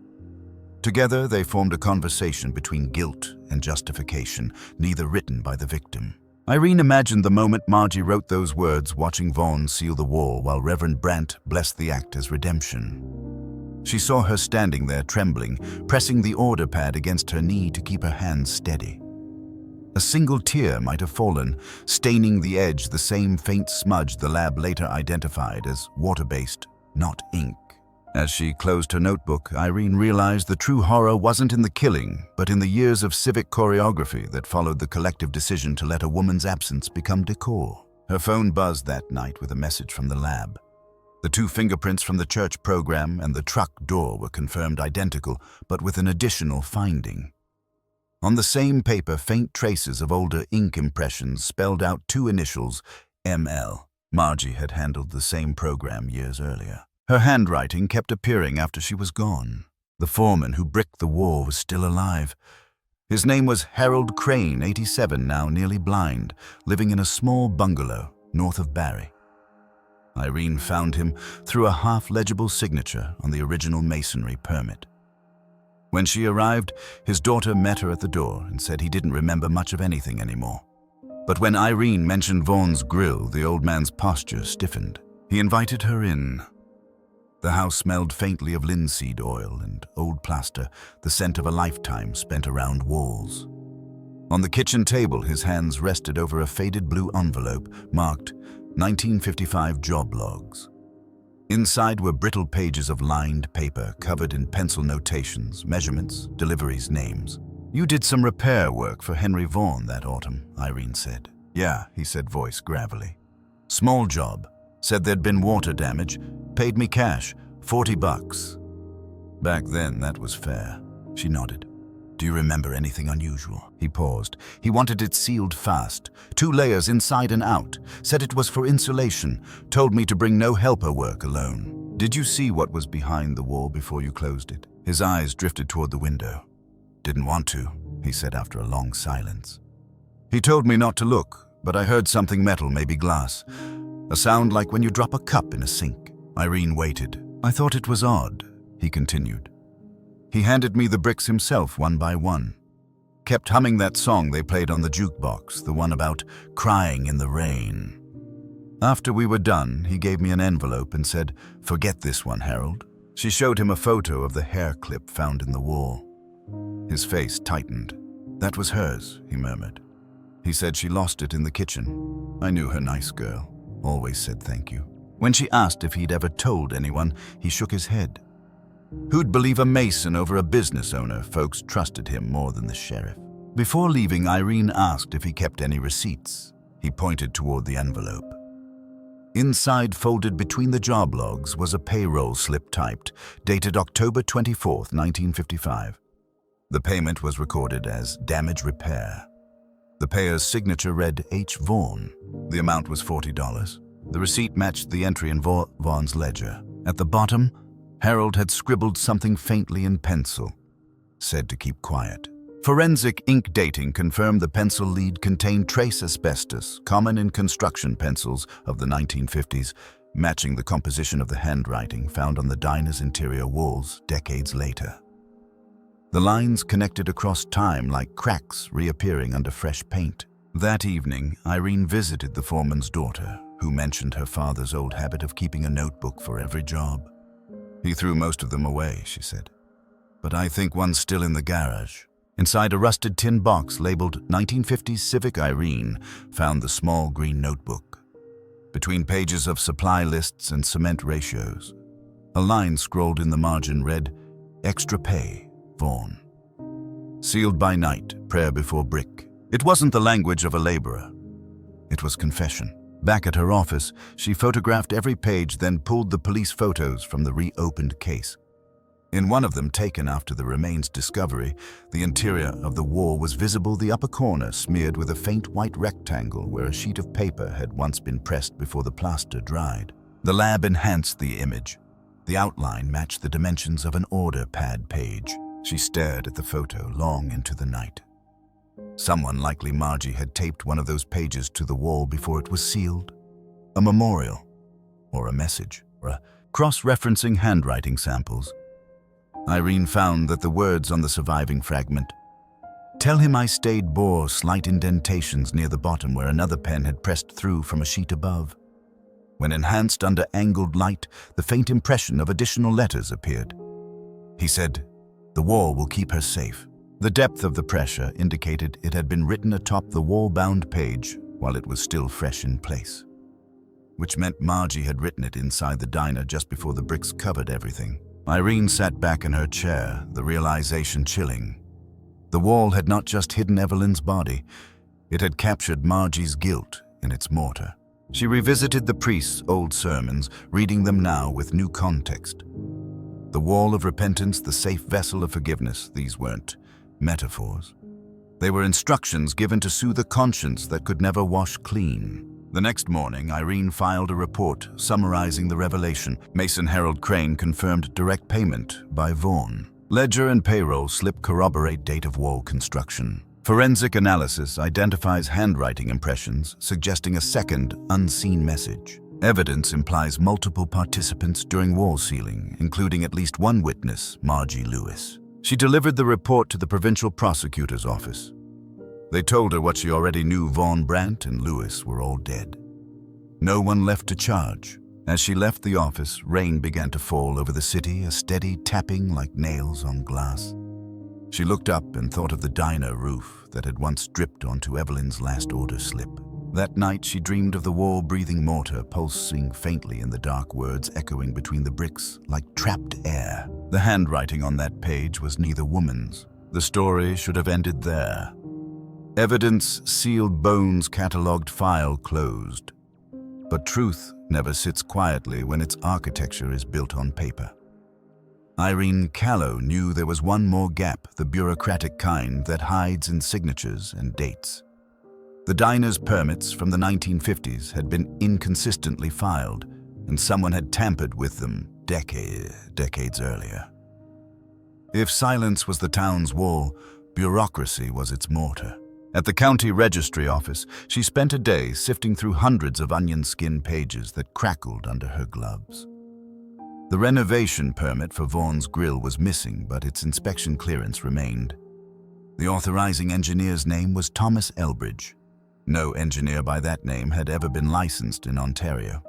Together, they formed a conversation between guilt and justification, neither written by the victim. Irene imagined the moment Margie wrote those words, watching Vaughan seal the wall while Reverend Brandt blessed the act as redemption. She saw her standing there trembling, pressing the order pad against her knee to keep her hands steady. A single tear might have fallen, staining the edge, the same faint smudge the lab later identified as water-based, not ink. As she closed her notebook, Irene realized the true horror wasn't in the killing, but in the years of civic choreography that followed the collective decision to let a woman's absence become decor. Her phone buzzed that night with a message from the lab. The two fingerprints from the church program and the truck door were confirmed identical, but with an additional finding. On the same paper, faint traces of older ink impressions spelled out two initials, ML. Margie had handled the same program years earlier. Her handwriting kept appearing after she was gone. The foreman who bricked the wall was still alive. His name was Harold Crane, 87, now nearly blind, living in a small bungalow north of Barry. Irene found him through a half-legible signature on the original masonry permit. When she arrived, his daughter met her at the door and said he didn't remember much of anything anymore. But when Irene mentioned Vaughan's grill, the old man's posture stiffened. He invited her in. The house smelled faintly of linseed oil and old plaster, the scent of a lifetime spent around walls. On the kitchen table, his hands rested over a faded blue envelope marked 1955 job logs. Inside were brittle pages of lined paper covered in pencil notations, measurements, deliveries, names. "You did some repair work for Henry Vaughan that autumn," Irene said. "Yeah," he said, voice gravelly. "Small job. Said there'd been water damage. Paid me cash, $40. Back then, that was fair." She nodded. "Do you remember anything unusual?" He paused. "He wanted it sealed fast. 2 layers inside and out. Said it was for insulation. Told me to bring no helper work alone. Did you see what was behind the wall before you closed it?" His eyes drifted toward the window. "Didn't want to," he said after a long silence. "He told me not to look, but I heard something metal, maybe glass. A sound like when you drop a cup in a sink. Irene waited. I thought it was odd, he continued. He handed me the bricks himself, one by one. Kept humming that song they played on the jukebox, the one about crying in the rain. After we were done, he gave me an envelope and said, "Forget this one, Harold." She showed him a photo of the hair clip found in the wall. His face tightened. "That was hers," he murmured. He said she lost it in the kitchen. I knew her, nice girl. Always said thank you. When she asked if he'd ever told anyone, he shook his head. Who'd believe a mason over a business owner? Folks trusted him more than the sheriff. Before leaving, Irene asked if he kept any receipts. He pointed toward the envelope. Inside, folded between the job logs, was a payroll slip typed, dated October 24th, 1955. The payment was recorded as damage repair. The payer's signature read H. Vaughn. The amount was $40. The receipt matched the entry in Vaughn's ledger. At the bottom, Harold had scribbled something faintly in pencil. Said to keep quiet. Forensic ink dating confirmed the pencil lead contained trace asbestos, common in construction pencils of the 1950s, matching the composition of the handwriting found on the diner's interior walls decades later. The lines connected across time like cracks reappearing under fresh paint. That evening, Irene visited the foreman's daughter, who mentioned her father's old habit of keeping a notebook for every job. He threw most of them away, she said. But I think one's still in the garage. Inside a rusted tin box labeled 1950s Civic Irene found the small green notebook. Between pages of supply lists and cement ratios, a line scrolled in the margin read, "Extra pay, Vaughn. Sealed by night, prayer before brick." It wasn't the language of a laborer. It was confession. Back at her office, she photographed every page, then pulled the police photos from the reopened case. In one of them, taken after the remains discovery, the interior of the wall was visible, the upper corner smeared with a faint white rectangle where a sheet of paper had once been pressed before the plaster dried. The lab enhanced the image. The outline matched the dimensions of an order pad page. She stared at the photo long into the night. Someone, likely Margie, had taped one of those pages to the wall before it was sealed. A memorial, or a message, or cross-referencing handwriting samples. Irene found that the words on the surviving fragment, "Tell him I stayed," bore slight indentations near the bottom where another pen had pressed through from a sheet above. When enhanced under angled light, the faint impression of additional letters appeared. He said, "The wall will keep her safe." The depth of the pressure indicated it had been written atop the wall-bound page while it was still fresh in place, which meant Margie had written it inside the diner just before the bricks covered everything. Irene sat back in her chair, the realization chilling. The wall had not just hidden Evelyn's body, it had captured Margie's guilt in its mortar. She revisited the priest's old sermons, reading them now with new context. The wall of repentance, the safe vessel of forgiveness, these weren't metaphors. They were instructions given to soothe a conscience that could never wash clean. The next morning, Irene filed a report summarizing the revelation. Mason Harold Crane confirmed direct payment by Vaughn. Ledger and payroll slip corroborate date of wall construction. Forensic analysis identifies handwriting impressions, suggesting a second, unseen message. Evidence implies multiple participants during wall sealing, including at least one witness, Margie Lewis. She delivered the report to the provincial prosecutor's office. They told her what she already knew: Vaughn, Brandt, and Lewis were all dead. No one left to charge. As she left the office, rain began to fall over the city, a steady tapping like nails on glass. She looked up and thought of the diner roof that had once dripped onto Evelyn's last order slip. That night she dreamed of the wall-breathing mortar pulsing faintly in the dark, words echoing between the bricks like trapped air. The handwriting on that page was neither woman's. The story should have ended there. Evidence sealed, bones catalogued, file closed. But truth never sits quietly when its architecture is built on paper. Irene Callow knew there was one more gap, the bureaucratic kind that hides in signatures and dates. The diner's permits from the 1950s had been inconsistently filed, and someone had tampered with them decades earlier. If silence was the town's wall, bureaucracy was its mortar. At the county registry office, she spent a day sifting through hundreds of onion skin pages that crackled under her gloves. The renovation permit for Vaughn's Grill was missing, but its inspection clearance remained. The authorizing engineer's name was Thomas Elbridge. No engineer by that name had ever been licensed in Ontario.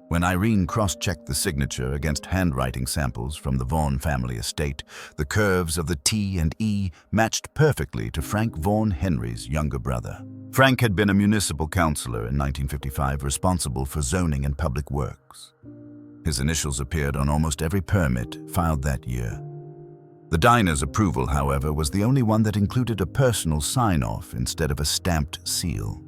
When Irene cross-checked the signature against handwriting samples from the Vaughan family estate, the curves of the T and E matched perfectly to Frank Vaughan Henry's younger brother. Frank had been a municipal councillor in 1955 responsible for zoning and public works. His initials appeared on almost every permit filed that year. The diner's approval, however, was the only one that included a personal sign-off instead of a stamped seal.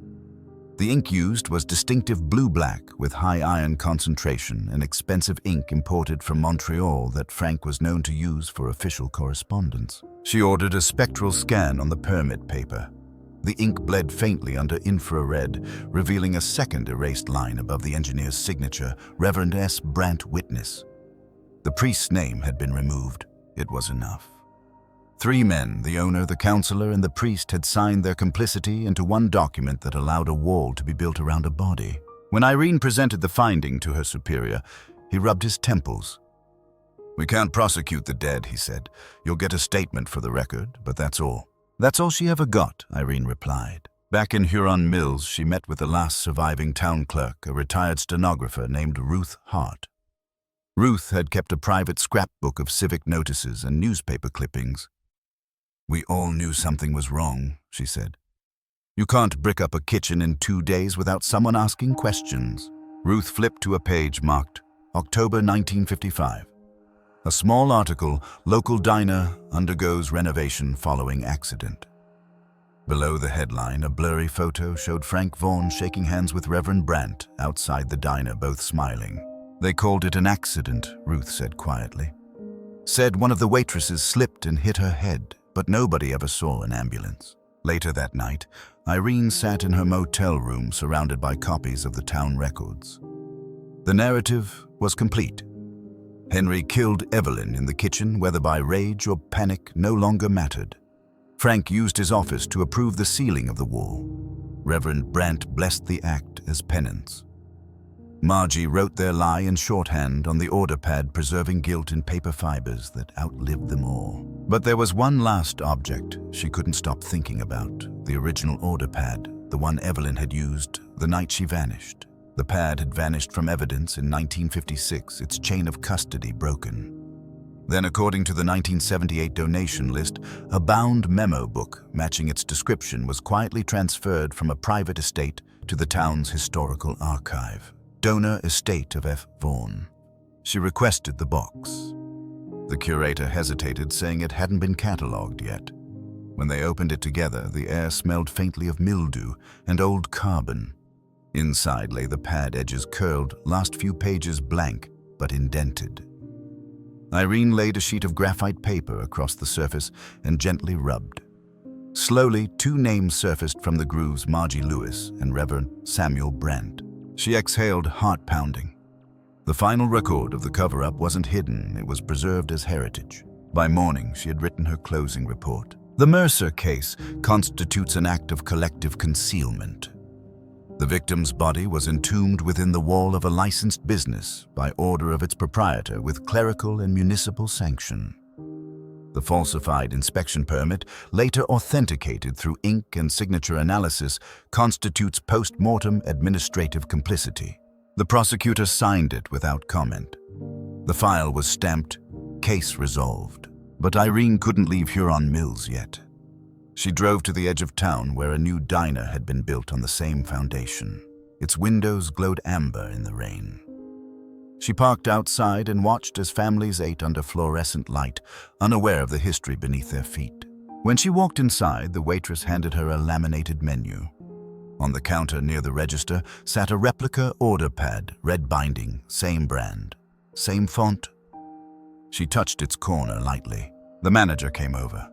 The ink used was distinctive blue-black with high iron concentration and expensive ink imported from Montreal that Frank was known to use for official correspondence. She ordered a spectral scan on the permit paper. The ink bled faintly under infrared, revealing a second erased line above the engineer's signature, Reverend S. Brant Witness. The priest's name had been removed. It was enough. 3 men, the owner, the councillor, and the priest, had signed their complicity into one document that allowed a wall to be built around a body. When Irene presented the finding to her superior, he rubbed his temples. "We can't prosecute the dead," he said. "You'll get a statement for the record, but that's all." "That's all she ever got," Irene replied. Back in Huron Mills, she met with the last surviving town clerk, a retired stenographer named Ruth Hart. Ruth had kept a private scrapbook of civic notices and newspaper clippings. "We all knew something was wrong," she said. "You can't brick up a kitchen in 2 days without someone asking questions." Ruth flipped to a page marked October 1955. A small article, "Local Diner Undergoes Renovation Following Accident." Below the headline, a blurry photo showed Frank Vaughan shaking hands with Reverend Brant outside the diner, both smiling. "They called it an accident," Ruth said quietly. "Said one of the waitresses slipped and hit her head, but nobody ever saw an ambulance." Later that night, Irene sat in her motel room surrounded by copies of the town records. The narrative was complete. Henry killed Evelyn in the kitchen, whether by rage or panic no longer mattered. Frank used his office to approve the ceiling of the wall. Reverend Brant blessed the act as penance. Margie wrote their lie in shorthand on the order pad, preserving guilt in paper fibers that outlived them all. But there was one last object she couldn't stop thinking about, the original order pad, the one Evelyn had used the night she vanished. The pad had vanished from evidence in 1956, its chain of custody broken. Then, according to the 1978 donation list, a bound memo book matching its description was quietly transferred from a private estate to the town's historical archive. Donor Estate of F. Vaughan. She requested the box. The curator hesitated, saying it hadn't been catalogued yet. When they opened it together, the air smelled faintly of mildew and old carbon. Inside lay the pad, edges curled, last few pages blank but indented. Irene laid a sheet of graphite paper across the surface and gently rubbed. Slowly, 2 names surfaced from the grooves: Margie Lewis and Reverend Samuel Brant. She exhaled, heart-pounding. The final record of the cover-up wasn't hidden, it was preserved as heritage. By morning, she had written her closing report. The Mercer case constitutes an act of collective concealment. The victim's body was entombed within the wall of a licensed business by order of its proprietor with clerical and municipal sanction. The falsified inspection permit, later authenticated through ink and signature analysis, constitutes post-mortem administrative complicity. The prosecutor signed it without comment. The file was stamped, "Case resolved." But Irene couldn't leave Huron Mills yet. She drove to the edge of town where a new diner had been built on the same foundation. Its windows glowed amber in the rain. She parked outside and watched as families ate under fluorescent light, unaware of the history beneath their feet. When she walked inside, the waitress handed her a laminated menu. On the counter near the register sat a replica order pad, red binding, same brand, same font. She touched its corner lightly. The manager came over.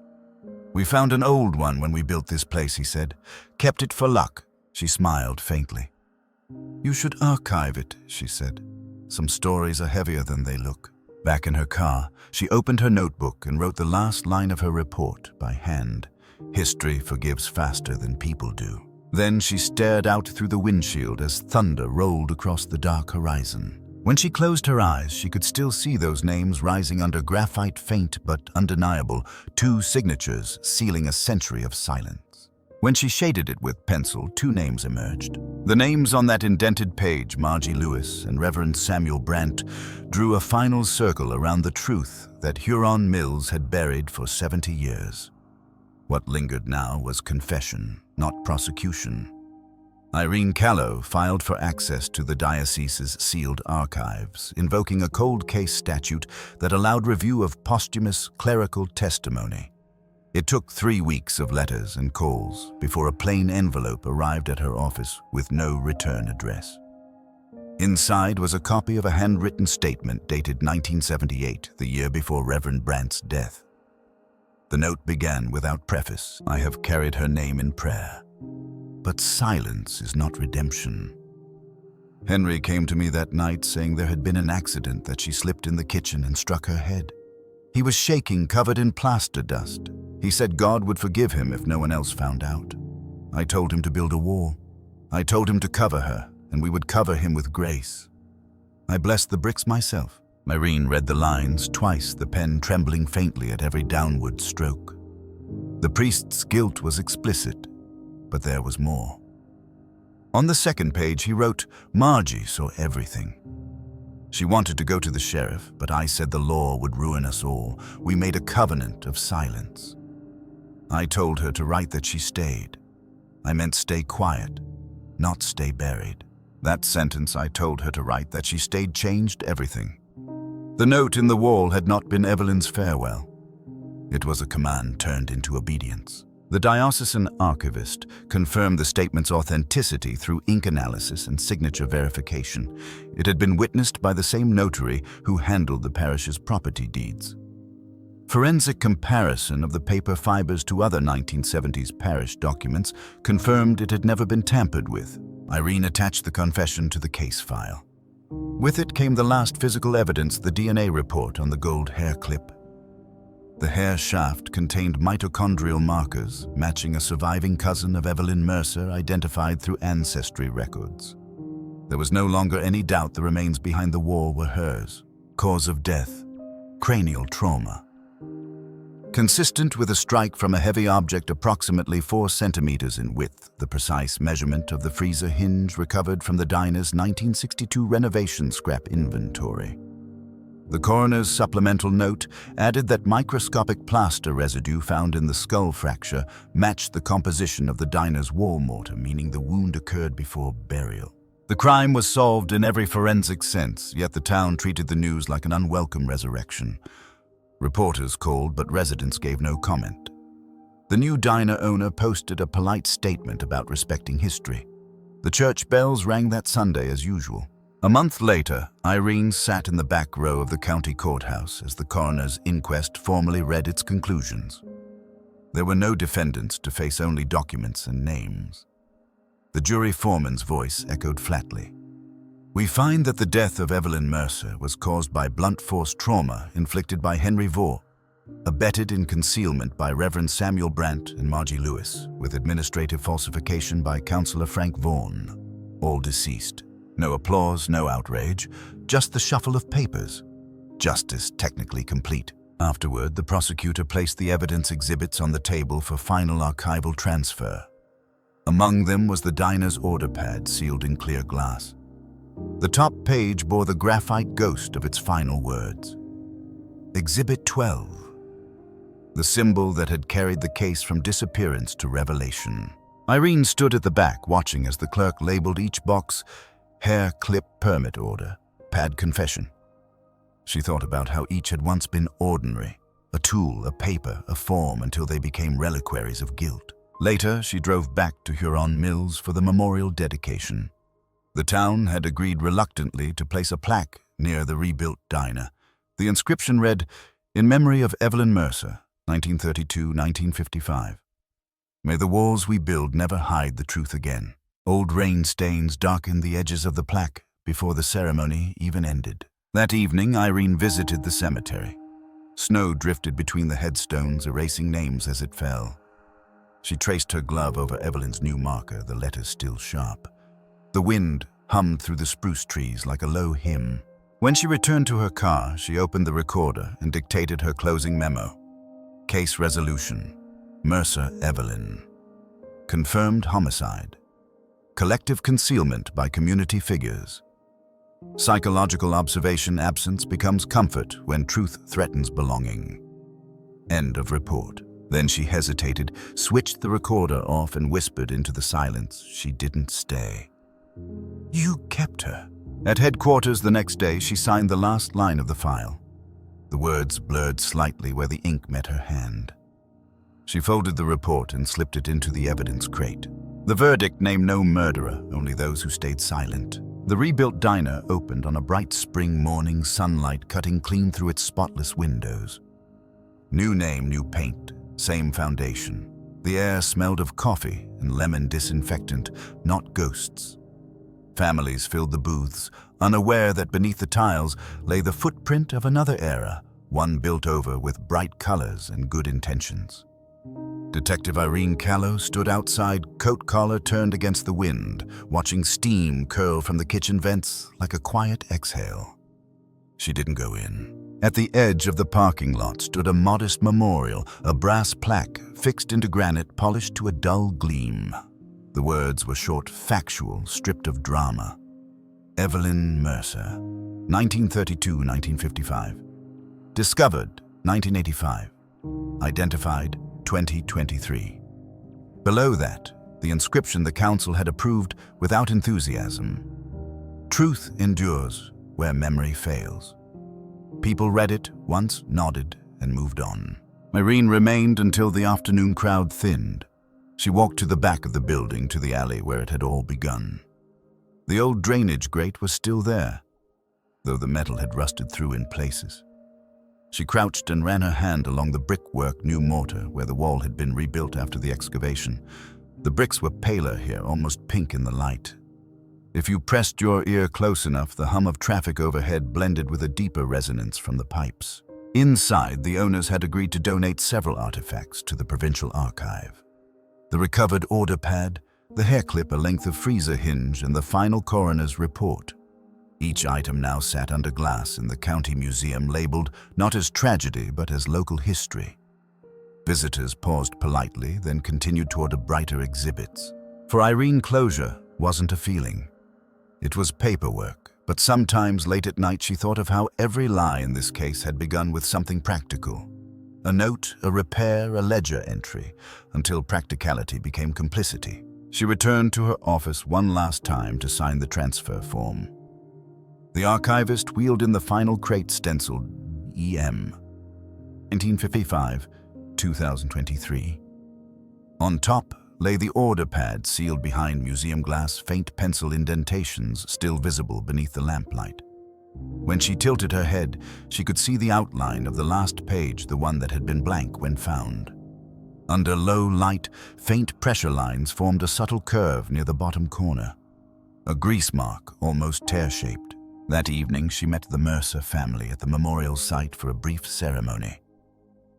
"We found an old one when we built this place," he said. "Kept it for luck." She smiled faintly. "You should archive it," she said. "Some stories are heavier than they look." Back in her car, she opened her notebook and wrote the last line of her report by hand. History forgives faster than people do. Then she stared out through the windshield as thunder rolled across the dark horizon. When she closed her eyes, she could still see those names rising under graphite, faint but undeniable, 2 signatures sealing a century of silence. When she shaded it with pencil, 2 names emerged. The names on that indented page, Margie Lewis and Reverend Samuel Brandt, drew a final circle around the truth that Huron Mills had buried for 70 years. What lingered now was confession, not prosecution. Irene Callow filed for access to the diocese's sealed archives, invoking a cold case statute that allowed review of posthumous clerical testimony. It took 3 weeks of letters and calls before a plain envelope arrived at her office with no return address. Inside was a copy of a handwritten statement dated 1978, the year before Reverend Brandt's death. The note began without preface, "I have carried her name in prayer. But silence is not redemption." Henry came to me that night saying there had been an accident, that she slipped in the kitchen and struck her head. He was shaking, covered in plaster dust. He said God would forgive him if no one else found out. I told him to build a wall. I told him to cover her, and we would cover him with grace. I blessed the bricks myself. Irene read the lines twice, the pen trembling faintly at every downward stroke. The priest's guilt was explicit, but there was more. On the second page he wrote, "Margie saw everything. She wanted to go to the sheriff, but I said the law would ruin us all. We made a covenant of silence. I told her to write that she stayed. I meant stay quiet, not stay buried. That sentence I told her to write that she stayed changed everything. The note in the wall had not been Evelyn's farewell. It was a command turned into obedience." The diocesan archivist confirmed the statement's authenticity through ink analysis and signature verification. It had been witnessed by the same notary who handled the parish's property deeds. Forensic comparison of the paper fibers to other 1970s parish documents confirmed it had never been tampered with. Irene attached the confession to the case file. With it came the last physical evidence, the DNA report on the gold hair clip. The hair shaft contained mitochondrial markers, matching a surviving cousin of Evelyn Mercer identified through ancestry records. There was no longer any doubt the remains behind the wall were hers. Cause of death: cranial trauma. Consistent with a strike from a heavy object approximately 4 centimeters in width, the precise measurement of the freezer hinge recovered from the diner's 1962 renovation scrap inventory. The coroner's supplemental note added that microscopic plaster residue found in the skull fracture matched the composition of the diner's wall mortar, meaning the wound occurred before burial. The crime was solved in every forensic sense, yet the town treated the news like an unwelcome resurrection. Reporters called, but residents gave no comment. The new diner owner posted a polite statement about respecting history. The church bells rang that Sunday as usual. A month later, Irene sat in the back row of the county courthouse as the coroner's inquest formally read its conclusions. There were no defendants to face only documents and names. The jury foreman's voice echoed flatly. "We find that the death of Evelyn Mercer was caused by blunt force trauma inflicted by Henry Vaux, abetted in concealment by Reverend Samuel Brandt and Margie Lewis, with administrative falsification by Councillor Frank Vaughan. All deceased. No applause, no outrage, just the shuffle of papers. Justice technically complete." Afterward, the prosecutor placed the evidence exhibits on the table for final archival transfer. Among them was the diner's order pad sealed in clear glass. The top page bore the graphite ghost of its final words. Exhibit 12. The symbol that had carried the case from disappearance to revelation. Irene stood at the back, watching as the clerk labeled each box hair clip permit order, pad confession. She thought about how each had once been ordinary, a tool, a paper, a form, until they became reliquaries of guilt. Later, she drove back to Huron Mills for the memorial dedication. The town had agreed reluctantly to place a plaque near the rebuilt diner. The inscription read, "In memory of Evelyn Mercer, 1932-1955. May the walls we build never hide the truth again." Old rain stains darkened the edges of the plaque before the ceremony even ended. That evening, Irene visited the cemetery. Snow drifted between the headstones, erasing names as it fell. She traced her glove over Evelyn's new marker, the letters still sharp. The wind hummed through the spruce trees like a low hymn. When she returned to her car, she opened the recorder and dictated her closing memo. Case resolution. Mercer Evelyn. Confirmed homicide. Collective concealment by community figures. Psychological observation absence becomes comfort when truth threatens belonging. End of report. Then she hesitated, switched the recorder off and whispered into the silence, "She didn't stay." You kept her. At headquarters the next day, she signed the last line of the file. The words blurred slightly where the ink met her hand. She folded the report and slipped it into the evidence crate. The verdict named no murderer, only those who stayed silent. The rebuilt diner opened on a bright spring morning, sunlight cutting clean through its spotless windows. New name, new paint, same foundation. The air smelled of coffee and lemon disinfectant, not ghosts. Families filled the booths, unaware that beneath the tiles lay the footprint of another era, one built over with bright colors and good intentions. Detective Irene Callow stood outside, coat collar turned against the wind, watching steam curl from the kitchen vents like a quiet exhale. She didn't go in. At the edge of the parking lot stood a modest memorial, a brass plaque fixed into granite polished to a dull gleam. The words were short, factual, stripped of drama. Evelyn Mercer, 1932-1955. Discovered, 1985. Identified, 2023. Below that, the inscription the council had approved without enthusiasm. Truth endures where memory fails. People read it once, nodded, and moved on. Irene remained until the afternoon crowd thinned. She walked to the back of the building, to the alley where it had all begun. The old drainage grate was still there, though the metal had rusted through in places. She crouched and ran her hand along the brickwork new mortar where the wall had been rebuilt after the excavation. The bricks were paler here, almost pink in the light. If you pressed your ear close enough, the hum of traffic overhead blended with a deeper resonance from the pipes. Inside, the owners had agreed to donate several artifacts to the provincial archive. The recovered order pad, the hair clip, a length of freezer hinge, and the final coroner's report. Each item now sat under glass in the county museum, labeled not as tragedy but as local history. Visitors paused politely, then continued toward a brighter exhibits. For Irene, closure wasn't a feeling. It was paperwork, but sometimes late at night she thought of how every lie in this case had begun with something practical. A note, a repair, a ledger entry, until practicality became complicity. She returned to her office one last time to sign the transfer form. The archivist wheeled in the final crate stenciled EM 1955-2023. On top lay the order pad sealed behind museum glass, faint pencil indentations still visible beneath the lamplight. When she tilted her head, she could see the outline of the last page, the one that had been blank when found. Under low light, faint pressure lines formed a subtle curve near the bottom corner. A grease mark, almost tear-shaped. That evening, she met the Mercer family at the memorial site for a brief ceremony.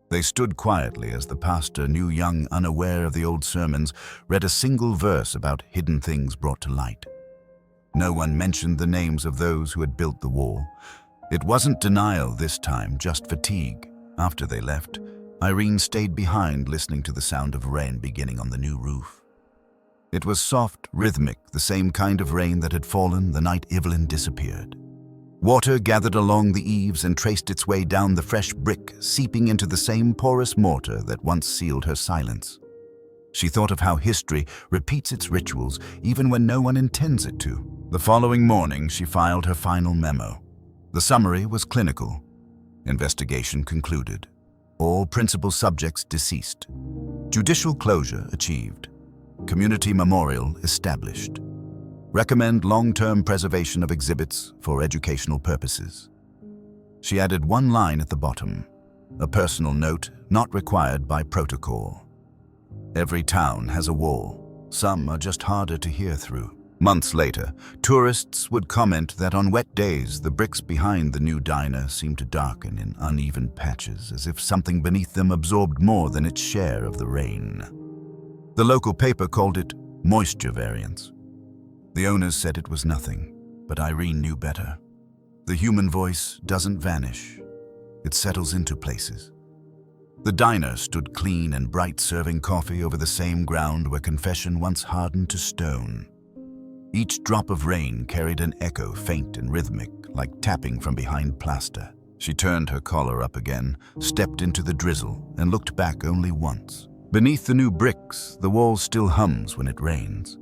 They stood quietly as the pastor, new young, unaware of the old sermons, read a single verse about hidden things brought to light. No one mentioned the names of those who had built the wall. It wasn't denial this time, just fatigue. After they left, Irene stayed behind, listening to the sound of rain beginning on the new roof. It was soft, rhythmic, the same kind of rain that had fallen the night Evelyn disappeared. Water gathered along the eaves and traced its way down the fresh brick, seeping into the same porous mortar that once sealed her silence. She thought of how history repeats its rituals even when no one intends it to. The following morning, she filed her final memo. The summary was clinical. Investigation concluded. All principal subjects deceased. Judicial closure achieved. Community memorial established. Recommend long-term preservation of exhibits for educational purposes. She added one line at the bottom, a personal note not required by protocol. Every town has a wall. Some are just harder to hear through. Months later, tourists would comment that on wet days, the bricks behind the new diner seemed to darken in uneven patches, as if something beneath them absorbed more than its share of the rain. The local paper called it moisture variance. The owners said it was nothing, but Irene knew better. The human voice doesn't vanish. It settles into places. The diner stood clean and bright, serving coffee over the same ground where confession once hardened to stone. Each drop of rain carried an echo, faint and rhythmic, like tapping from behind plaster. She turned her collar up again, stepped into the drizzle, and looked back only once. Beneath the new bricks, the wall still hums when it rains.